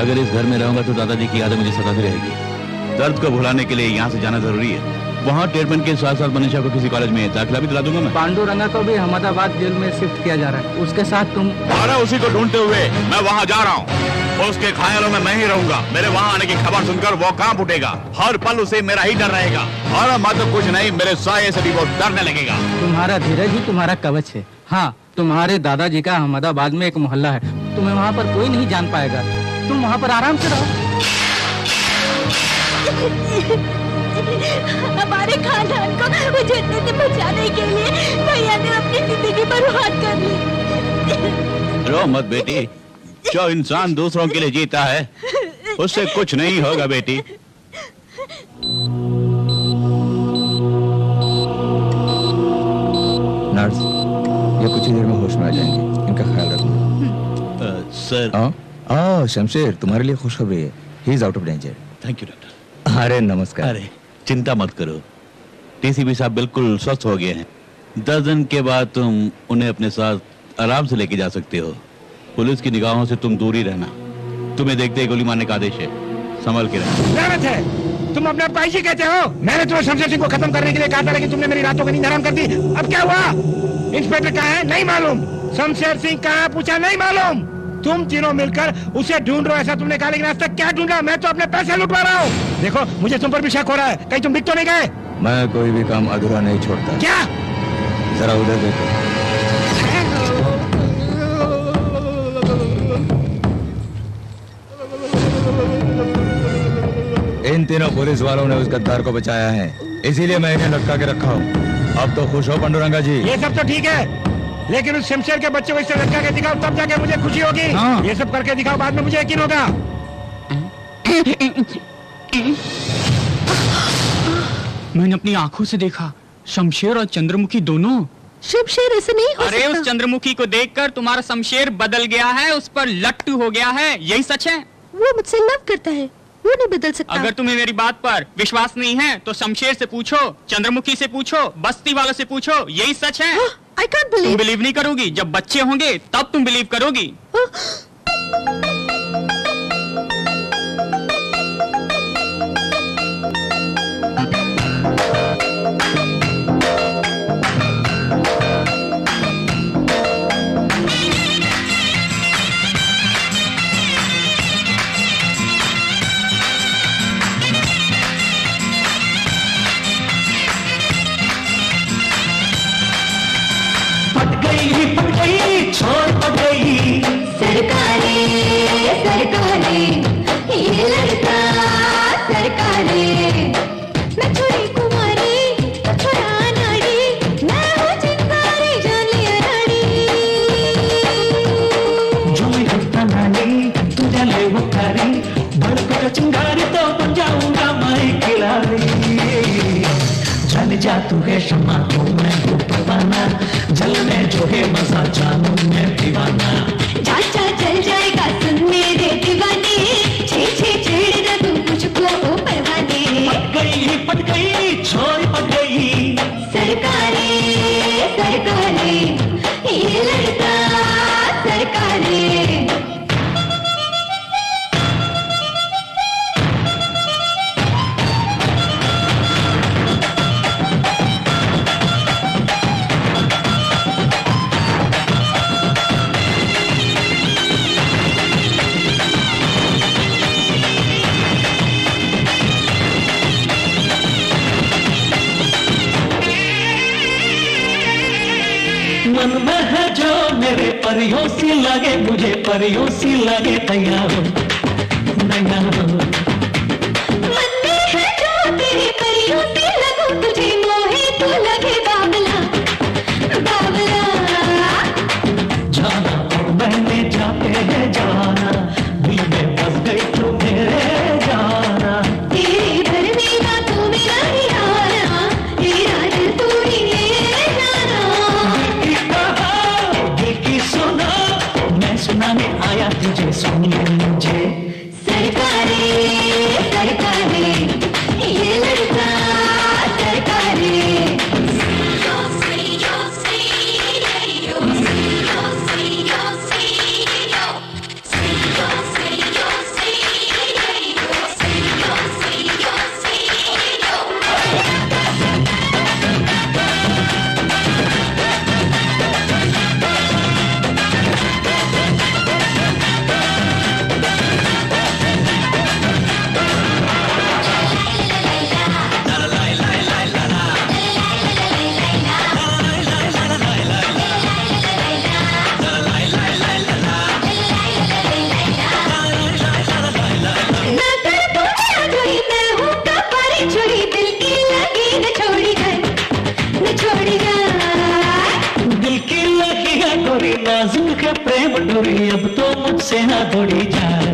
अगर इस घर में रहूंगा तो दादाजी की यादें मुझे सताती रहेगी। दर्द को भुलाने के लिए यहाँ से जाना जरूरी है। वहाँ ट्रीटमेंट के साथ साथ मनीषा को किसी कॉलेज में दाखिला भी दिला दूंगा मैं। पांडुरंगा को भी अहमदाबाद जेल में शिफ्ट किया जा रहा है, उसके साथ तुम। अरे उसी को ढूंढते हुए मैं वहाँ जा रहा हूँ। उसके ख्यालों में मैं ही रहूंगा। मेरे वहाँ आने की खबर सुनकर वो कांप उठेगा। हर पल उसे मेरा ही डर रहेगा। और मैं तो कुछ नहीं, मेरे साये से भी वो डरने लगेगा। तुम्हारा धीरज ही तुम्हारा कवच है। हाँ, तुम्हारे दादाजी का अहमदाबाद में एक मोहल्ला है, तुम्हें वहाँ पर कोई नहीं जान पाएगा। तुम वहाँ पर आराम से रहो। हमारे खानदान को उजड़ने से बचाने के लिए भैया ने अपनी जिंदगी बर्बाद कर ली। रो मत बेटी, जो इंसान दूसरों के लिए जीता है उससे कुछ नहीं होगा बेटी। नर्स, ये कुछ ही देर में होश में आ जाएंगे, इनका ख्याल रखना। सर। शमशेर, तुम्हारे लिए खुशखबरी है, he is out of danger. Thank you doctor. अरे नमस्कार। अरे चिंता मत करो, टीसीपी साहब बिल्कुल स्वस्थ हो गए हैं। 10 दिन के बाद तुम उन्हें अपने साथ आराम से लेके जा सकते हो। पुलिस की निगाहों से तुम दूर ही रहना। तुम्हें देखते ही गोली मारने का आदेश है, संभल के रहना। गलत है, तुम अपने भाई जी कहते हो। मैंने तुम्हें शमशेर सिंह को खत्म करने के लिए कहा था, लेकिन तुमने मेरी रातों की नींद हराम कर दी। अब क्या हुआ? इंस्पेक्टर कहाँ है? नहीं मालूम। शमशेर सिंह कहाँ? पूछा, नहीं मालूम। तुम तीनों मिलकर उसे ढूंढ रहे हो, ऐसा तुमने कहा, लेकिन आज तक क्या ढूंढा? मैं तो अपने पैसे लुटवा रहा हूँ। देखो, मुझे तुम पर भी शक हो रहा है, कहीं तुम दिख तो नहीं गए? मैं कोई भी काम अधूरा नहीं छोड़ता। क्या? जरा उधर देखो। इन तीनों पुलिस वालों ने उस गद्दार को बचाया है, इसीलिए मैं इन्हें लटका के रखा हूँ। अब तो खुश हो पांडुरंगा जी? ये सब तो ठीक है, लेकिन उस शमशेर के बच्चे को इससे लटका के दिखाओ, तब जाके मुझे खुशी होगी। हाँ। ये सब करके दिखाओ, बाद में मुझे यकीन होगा। मैंने अपनी आंखों से देखा, शमशेर और चंद्रमुखी दोनों। शमशेर ऐसे नहीं हो अरे सकता। उस चंद्रमुखी को देखकर तुम्हारा शमशेर बदल गया है, उस पर लट्टू हो गया है, यही सच है? वो मुझसे लव करता है, वो नहीं बदल सकता। अगर तुम्हें मेरी बात पर विश्वास नहीं है तो शमशेर से पूछो, चंद्रमुखी से पूछो, बस्ती वालों से पूछो, यही सच है। I can't तुम believe। बिलीव नहीं करोगी, जब बच्चे होंगे तब तुम बिलीव करोगी। पट गई, छोड़ पट गई। सरकारे सरकारे ये लड़का सरकारे। मैं छोरी कुमारी, तू छोरा नारी, मैं हूँ चिंगारी, जान लिया रानी। जो मैं करता नानी, तू जाने वो कारी, बड़का चिंगारी तो बन जाऊंगा मैं खिलाड़ी। जल जा तू है शम्मा, तू मैं हूँ परवाना, जलने जो है मजा जानू मैं दीवाना। चाचा चल जाएगा सुन मेरे दीवाने, छे छे छेड़ तू मुझको ओ परवाने। पट गई, छोड़ पट गई। सरकारे सरकारे ये लड़का सरकारे। मन में है जो मेरे परियों सी लगे, मुझे परियों सी लगे, तैयार हो नैना हो। मन में है जो तेरे परियों से लगूं, तुझे मोहे तो लगे बाबला बाबला। जाना और मैंने जाते हैं जाना, दिल में बस गई तू मेरे जाना। तेरे भरने का तू मेरा ही आना, तेरा दिल तू ही ले जाना। दिल की कहा, दिल की सुना, मैं सुनाने आया तुझे, सुन ले मुझे। सरकारे सरकारे ये लड़का सरकारे। ना कर तू मेरा जोड़ी, मैं हूँ कपारी छोड़ी, दिल की लगी न छोड़ी जाए, न छोड़ी जाए। दिल की लगी है गोरी, नाजुक है प्रेम डोरी, अब तो मुझसे ना दौड़ी जाए,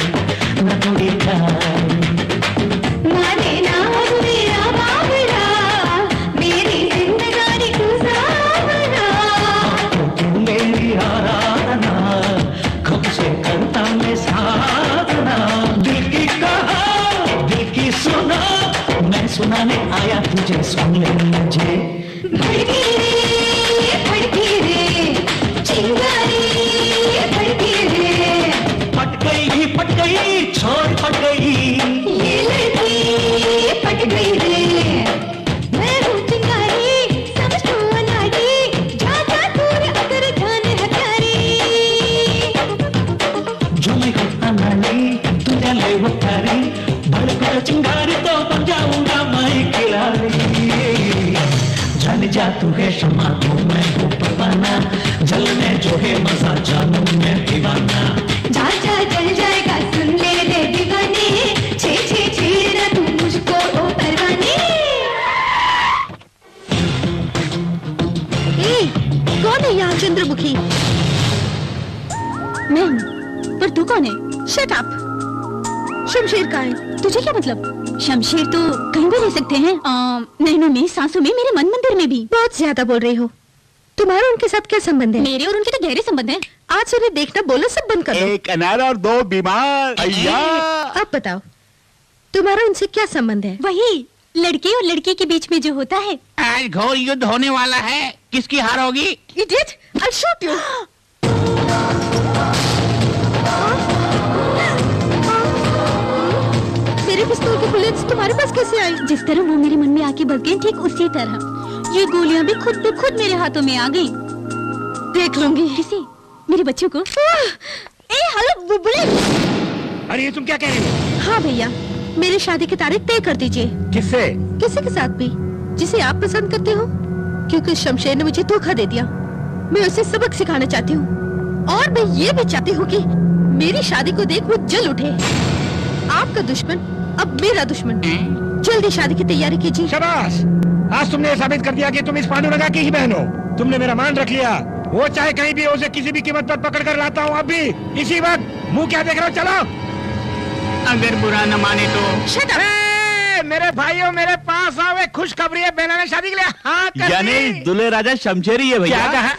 ना दौड़ी जाए। माने ना हो मेरा बजे सुन ले मुझे। भड़की रे चिंगारी भड़की रे। पट गई छोड़ पट गई ये लड़की पट गई रे। मैं हूँ चिंगारी समझ तू अनाड़ी। जा जा दूर अगर ध्यान हथारी। जो मैं हूँ अनाड़ी तू ले वो थारी। भड़को चिंगारी तो बन जाऊंगा मैं खिलाड़ी। जल जा तू है शमा तू मैं हूँ परवाना। जलने जो है मजा जानू मैं दीवाना। जा जा जल जाएगा सुन ले रे दीवाने। छे छे छेड़ना तू मुझको ओ परवाने। कौन है यहाँ चंद्रमुखी? मैं हूँ, पर तू कौन है? Shut up. शमशेर कहाँ है? तुझे क्या मतलब? शमशेर तो कहीं भी रह सकते हैं। नहीं नहीं, सांसों में, मेरे मन मंदिर में भी। बहुत ज्यादा बोल रही हो। तुम्हारा उनके साथ क्या संबंध है? मेरे और उनके तो गहरे संबंध हैं। आज से उन्हें देखना बोलो सब बंद कर दो। एक अनार और दो बीमार। अय्या। अब बताओ तुम्हारा उनसे क्या संबंध है? वही लड़के और लड़की के बीच में जो होता है। आज घोर युद्ध होने वाला है, किसकी हार होगी? Idiot, I'll shoot you. मेरे पिस्तौल की बुलेट्स तुम्हारे पास कैसे आई? जिस तरह वो मेरे मन में आके बस गई, ठीक उसी तरह ये गोलियां भी खुद ब खुद मेरे हाथों में आ गई। देख लूंगी। किसी मेरे बच्चों को। Hello bullet. अरे ये तुम क्या कह रही हो? हाँ भैया, मेरी शादी की तारीख तय कर दीजिए। किससे? किसी के साथ भी जिसे आप पसंद करते हो, क्योंकि शमशेर ने मुझे धोखा दे दिया। मैं उसे सबक सिखाना चाहती हूँ और मैं ये भी चाहती हूँ कि मेरी शादी को देख वो जल उठे। आपका दुश्मन अब मेरा दुश्मन। जल्दी शादी की तैयारी कीजिए। शाबाश, आज तुमने साबित कर दिया कि तुम इस पांडुरंगा की ही बहन हो। तुमने मेरा मान रख लिया। वो चाहे कहीं भी हो, उसे किसी भी कीमत पर पकड़ कर लाता हूँ। अभी इसी वक्त। मुंह क्या देख रहे हो? चलो। अगर बुरा न माने तो। Shut up. मेरे भाइयों, मेरे पास आओ। एक खुशखबरी है, बहना ने शादी के लिए हाँ कर दी। यानी दूल्हे राजा शमशेर ही है भैया। क्या कहा?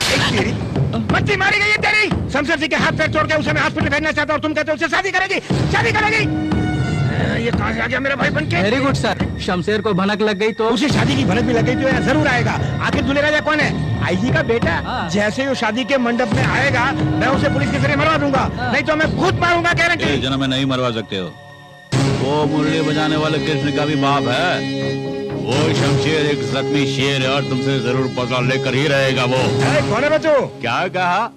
बच्ची मारी गई है तेरी। शमशेर सिंह के हाथ पैर तोड़ के उसे मैं हॉस्पिटल भेजना चाहता हूँ। तुम कहते हो उससे शादी करेगी? शादी करेगी? ये कहाँ से आ गया मेरा भाई बनके? Very good sir. शमशेर को भनक लग गई तो? उसे शादी की भनक भी लग गई तो यहाँ जरूर आएगा। आखिर दूल्हे राजा कौन है? आईजी का बेटा। जैसे वो शादी के मंडप में आएगा, मैं उसे पुलिस के जरिए मरवा दूंगा। नहीं तो मैं खुद मारूंगा, गारंटी। जन्म में नहीं मरवा सकते हो। वो मुरली बजाने वाले कृष्ण का भी बाप है। वो शमशेर एक जख्मी शेर है और तुमसे जरूर पता लेकर ही रहेगा वो। कौन है बच्चों? क्या कहा?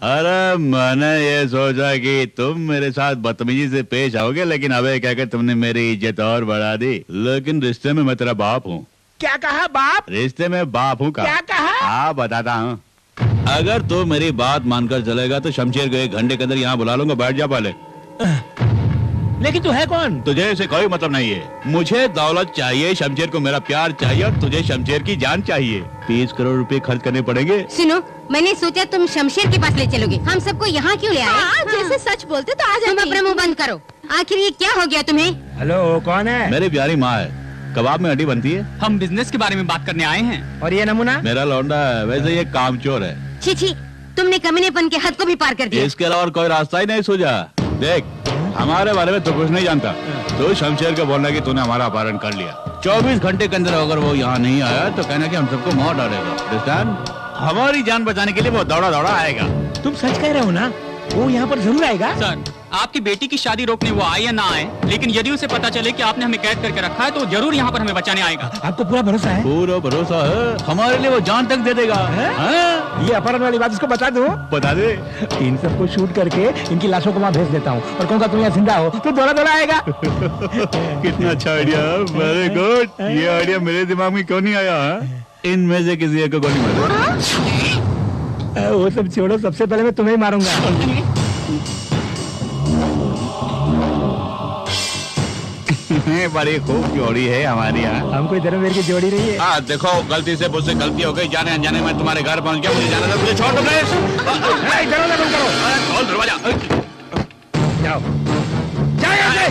अरे मैंने ये सोचा कि तुम मेरे साथ बदतमीजी से पेश आओगे, लेकिन अबे कहकर तुमने मेरी इज्जत और बढ़ा दी। लेकिन रिश्ते में मैं तेरा बाप हूँ। क्या कहा? बाप? रिश्ते में बाप हूँ। क्या कहा? हाँ बताता हूँ। अगर तू मेरी बात मानकर चलेगा तो शमशेर को 1 घंटे के अंदर यहाँ बुला लूंगा। बैठ जा पहले। लेकिन तू है कौन? तुझे इसे कोई मतलब नहीं है। मुझे दौलत चाहिए, शमशेर को मेरा प्यार चाहिए और तुझे शमशेर की जान चाहिए। 20 करोड़ रुपए खर्च करने पड़ेंगे। सुनो, मैंने सोचा तुम शमशेर के पास ले चलोगे। हम सबको यहाँ क्यों ले आए? जैसे सच बोलते तो आज तुम अपना मुंह बंद करो। आखिर ये क्या हो गया तुम्हें? हेलो, कौन है? मेरी प्यारी माँ है। कबाब में हड्डी बनती है। हम बिजनेस के बारे में बात करने आए हैं। और ये नमूना? मेरा लौंडा है। वैसे ये कामचोर है। छी छी, तुमने कमीनेपन के हद को भी पार कर दिया। इसके अलावा और कोई रास्ता ही नहीं सूझा। देख, हमारे बारे में तो कुछ नहीं जानता। तो शमशेर को बोलना कि तूने हमारा अपहरण कर लिया। 24 घंटे के अंदर अगर वो यहाँ नहीं आया तो कहना कि हम सबको मार डालेगा। हमारी जान बचाने के लिए वो दौड़ा दौड़ा आएगा। तुम सच कह रहे हो ना? वो यहाँ पर जरूर आएगा। सर, आपकी बेटी की शादी रोकने वो आए या ना आए, लेकिन यदि उसे पता चले कि आपने हमें कैद करके रखा है तो जरूर यहाँ पर हमें बचाने आएगा। आपको पूरा भरोसा है? पूरा भरोसा है। हमारे लिए वो जान तक दे देगा। ये अपहरण वाली बात इसको बता दो। बता दे। इन सबको शूट करके इनकी लाशों को वहाँ भेज देता हूँ और कहूँगा तुम यहाँ जिंदा हो तो दौड़ा दौड़ा आएगा। कितना अच्छा आइडिया। Very good. ये आइडिया मेरे दिमाग में क्यों नहीं आया? इनमें से किसी एक को गोली मार। वो सब छोड़ो, सबसे पहले मैं तुम्हें ही मारूंगा। बड़ी खूब जोड़ी है हमारी यहाँ। हम कोई धर्मवीर की जोड़ी नहीं है। हाँ देखो, गलती से मुझसे गलती हो गई। जाने अनजाने में तुम्हारे घर पहुँच गया। मुझे जाना था, मुझे छोड़ दो प्लीज। दरवाजा बंद करो। खोल दरवाजा। जाओ जाओ यहाँ से।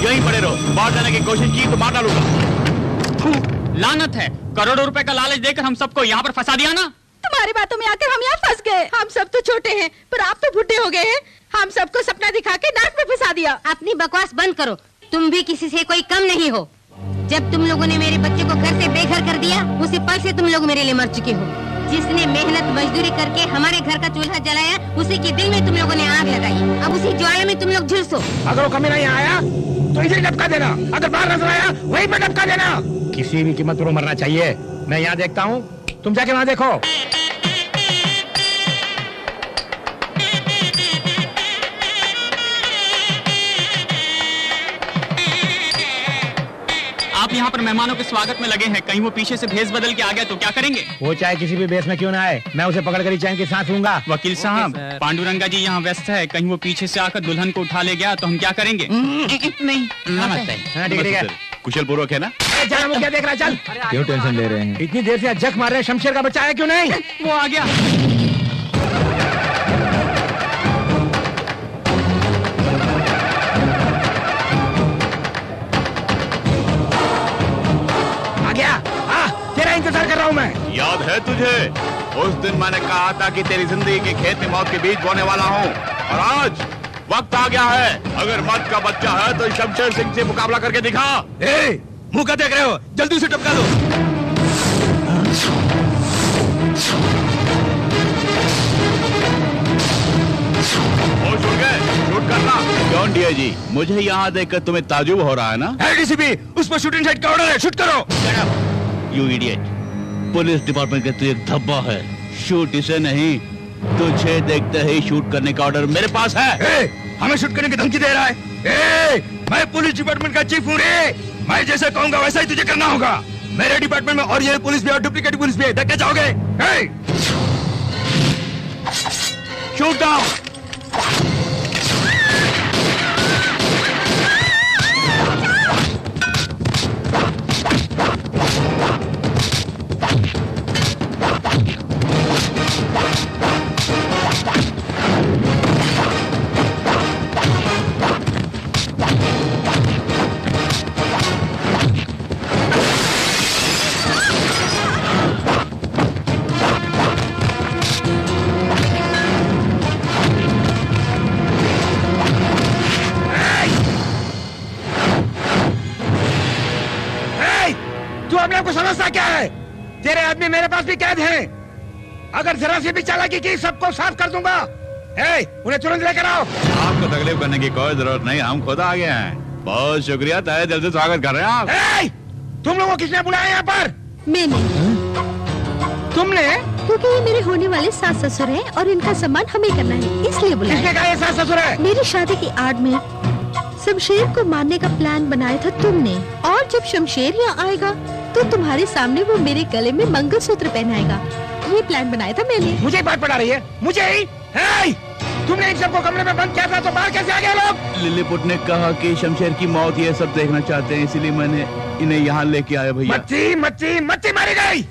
यहीं पड़े रहो। बाहर जाने की कोशिश की तो मार डालूंगा। लानत है, करोड़ों रुपए का लालच देकर हम सबको यहाँ पर फंसा दिया ना। तुम्हारी बातों में आकर हम यहाँ फंस गए। हम सब तो छोटे हैं, पर आप तो बुढ़े हो गए हैं। हम सबको सपना दिखा के नाक में फंसा दिया। अपनी बकवास बंद करो, तुम भी किसी से कोई कम नहीं हो। जब तुम लोगों ने मेरे बच्चे को घर से बेघर कर दिया, उसी पल से तुम लोग मेरे लिए मर चुके हो। जिसने मेहनत मजदूरी करके हमारे घर का चूल्हा जलाया, उसी के दिल में तुम लोगों ने आग लगाई। अब उसी ज्वाला में तुम लोग झुलसो। अगर वो कमीना यहाँ आया तो इधर लटका देना, अगर बाहर नजर आया वहीं पे लटका देना। किसी भी कीमत पर मरना चाहिए। मैं यहाँ देखता हूँ, तुम जाके वहाँ देखो। आप यहाँ पर मेहमानों के स्वागत में लगे हैं, कहीं वो पीछे से भेस बदल के आ गया तो क्या करेंगे? वो चाहे किसी भी बेस में क्यों ना आए, मैं उसे पकड़ कर ही चैन की सांस लूंगा। वकील साहब, पांडुरंगा जी यहाँ व्यस्त है, कहीं वो पीछे से आकर दुल्हन को उठा ले गया तो हम क्या करेंगे? नहीं, नमस्ते। हाँ, ठीक है। कुशल पूर्वक है ना? चल, वो क्या देख रहा है, चल। क्यों टेंशन ले रहे हैं? इतनी देर से जख मार रहे हैं, शमशेर का बच्चा है क्यों नहीं? वो आ गया। तेरा इंतजार कर रहा हूँ मैं। याद है तुझे? उस दिन मैंने कहा था कि तेरी जिंदगी के खेत में मौत के बीज बोने वाला हूँ, और आज वक्त आ गया है। अगर मर्द का बच्चा है तो शमशेर सिंह से मुकाबला करके दिखा। मुंह क्या देख रहे हो? जल्दी उसे टपका दो। होश उड़ गए, शूट करना। जॉन डियर जी, मुझे यहाँ देखकर तुम्हें ताजुब हो रहा है ना? डीसीपी, उस पर शूटिंग साइड का ऑर्डर है, शूट करो। यू इडियट, पुलिस डिपार्टमेंट का तू एक धब्बा है। शूट इसे नहीं, तुझे देखते ही शूट करने का ऑर्डर मेरे पास है। हमें शूट करने की धमकी दे रहा है। मैं पुलिस डिपार्टमेंट का चीफ हूँ रे। मैं जैसे कहूँगा वैसा ही तुझे करना होगा। मेरे डिपार्टमेंट में ओरिजिनल पुलिस भी और डुप्लीकेट पुलिस भी है, देखते जाओगे। Shoot down. को समझता क्या है? तेरे आदमी मेरे पास भी कैद हैं। अगर जरा सी भी चालाकी की सबको साफ कर दूंगा। उन्हें तुरंत लेकर आओ। आपको तकलीफ करने की कोई जरूरत नहीं, हम खुद आ गए हैं। बहुत शुक्रिया, तहे दिल से स्वागत कर रहे हैं आप। तुम लोगों को किसने बुलाया यहाँ पर? मैंने। तुमने? क्योंकि ये मेरे होने वाले सास ससुर हैं और इनका सम्मान हमें करना है, इसलिए बुलाया। किसने कहा ये सास ससुर है? मेरी शादी की आड़ में शमशेर को मारने का प्लान बनाया था तुमने, और जब शमशेर यहाँ आएगा तो तुम्हारे सामने वो मेरे गले में मंगलसूत्र पहनाएगा। ये प्लान बनाया था मैंने। मुझे बात पड़ा रही है, मुझे ही? तुमने इन सबको कमरे में बंद किया था तो बाहर कैसे आ गए लोग? लिलीपुट ने कहा कि शमशेर की मौत ये सब देखना चाहते हैं, इसलिए मैंने इन्हें यहाँ लेके आया भैया। मच्छी मच्छी मच्छी मारी गई।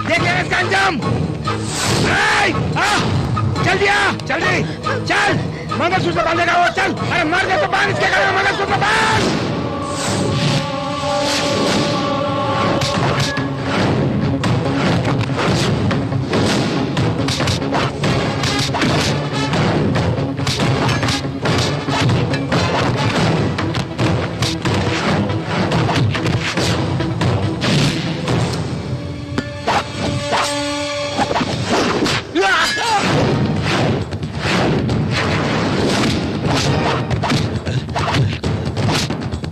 देखिए इसका अंजाम। जल्दी आ, जल्दी चल। मंगलसूत्र बांधेगा वो, चल। अरे मार दे तो बांध इसके गले में मंगलसूत्र बांध।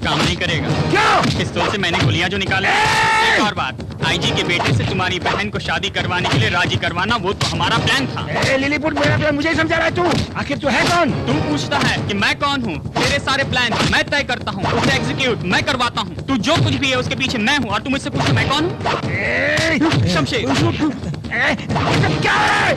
काम नहीं करेगा। क्यों? पिस्तौल से मैंने गोलियां जो निकाले। एक और बात, आईजी के बेटे से तुम्हारी बहन को शादी करवाने के लिए राजी करवाना, वो तो हमारा प्लान था। लिलीपुट, मेरा प्लान मुझे ही समझा रहा है तू? आखिर तू है कौन? तुम पूछता है कि मैं कौन हूँ? तेरे सारे प्लान मैं तय करता हूँ, उसे एग्जीक्यूट मैं करवाता हूँ। तू जो कुछ भी है उसके पीछे मैं हूँ, और तुम मुझसे पूछो मैं कौन हूँ? शमशेर। क्या है?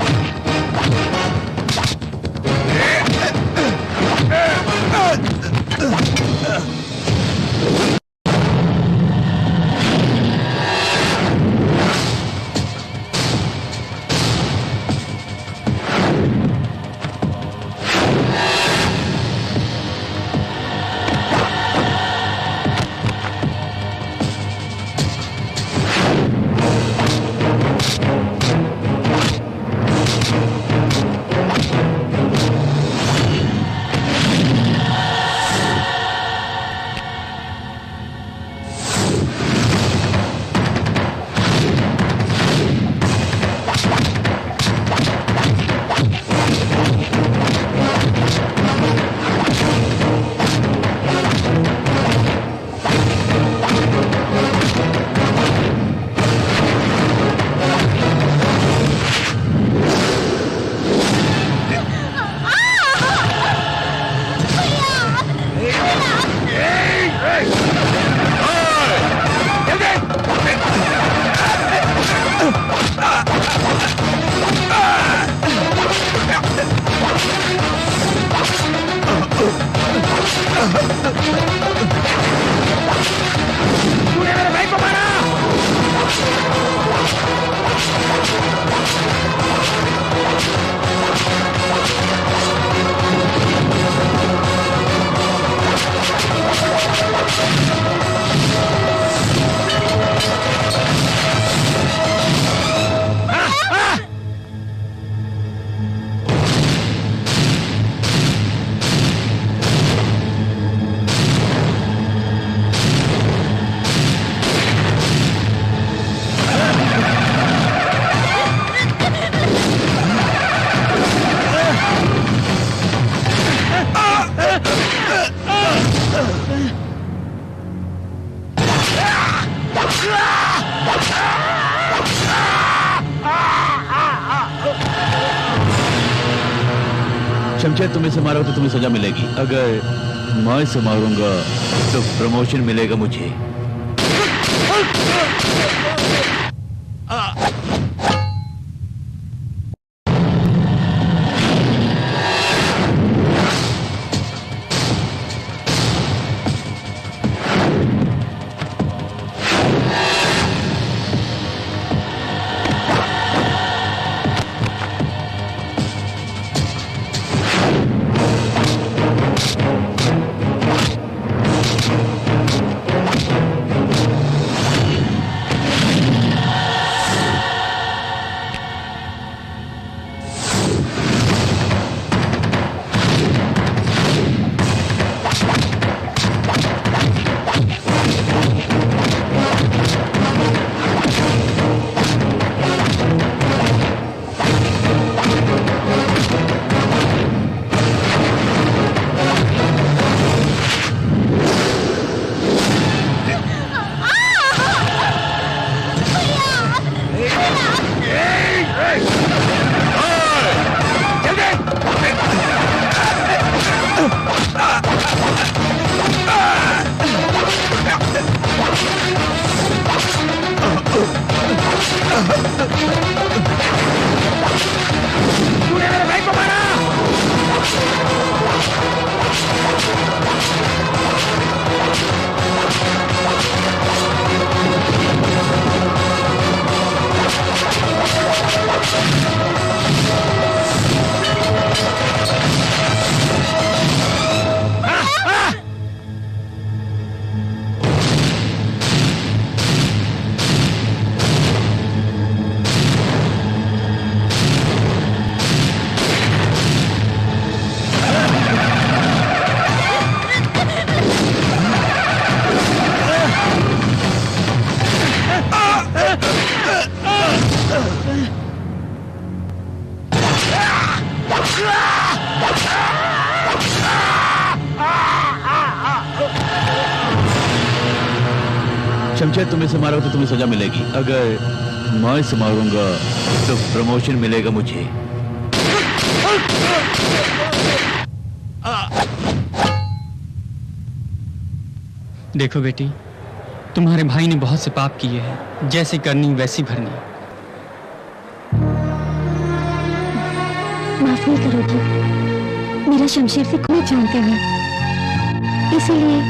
शमशेर, तुम इसे मारोगे तो तुम्हें सजा मिलेगी। अगर मैं इसे मारूंगा तो प्रमोशन मिलेगा मुझे। शमशेर, तुम इसे मारोगे तो तुम्हें सजा मिलेगी। अगर मैं इसे मारूंगा तो प्रमोशन मिलेगा मुझे। देखो बेटी, तुम्हारे भाई ने बहुत से पाप किए हैं, जैसी करनी वैसी भरनी। माफ नहीं करोगी, मेरा शमशेर से कोई जानते नहीं, इसीलिए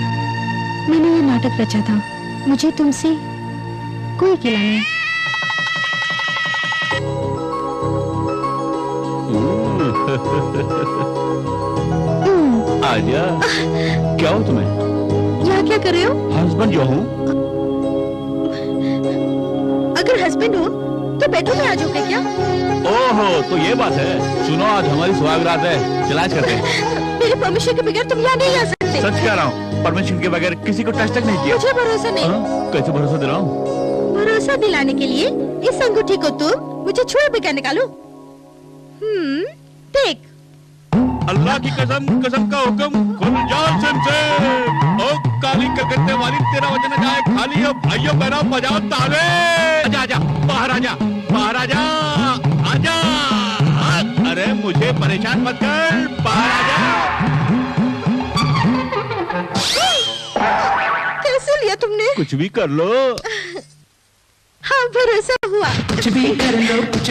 मैंने ये नाटक रचा था। मुझे तुमसे कोई गिला नहीं। आजा, क्या हो तुम्हें? यहाँ क्या कर रहे हो? हस्बैंड जो हूँ। अगर हस्बैंड हो तो बेडरूम में आ जाओगे क्या? ओहो, तो ये बात है। सुनो, आज हमारी सुहाग रात है, चलाश करते हैं। मेरे परमिशन के बगैर तुम यहाँ नहीं आ सकते। सच कह रहा हूँ, परमिशन के बगैर किसी को टच तक नहीं किया। मुझे भरोसा नहीं। कैसे भरोसा दिलाऊं? भरोसा दिलाने के लिए इस अंगूठी को तुम मुझे छुए बगैर निकालो। देख। अल्लाह की कसम, कसम का हुक्म, खुल जा शमशेर। ओ काली कलकत्ते वाली, तेरा वजन जाए खाली। अब भाइयों बहनों बजाओ ताले। आजा आजा, बाहर आजा, बाहर आजा, आजा। अरे मुझे परेशान मत कर, बाहर आजा। कैसे लिया तुमने? कुछ भी कर लो। हाँ, भरोसा हुआ। कुछ भी कर लो, कुछ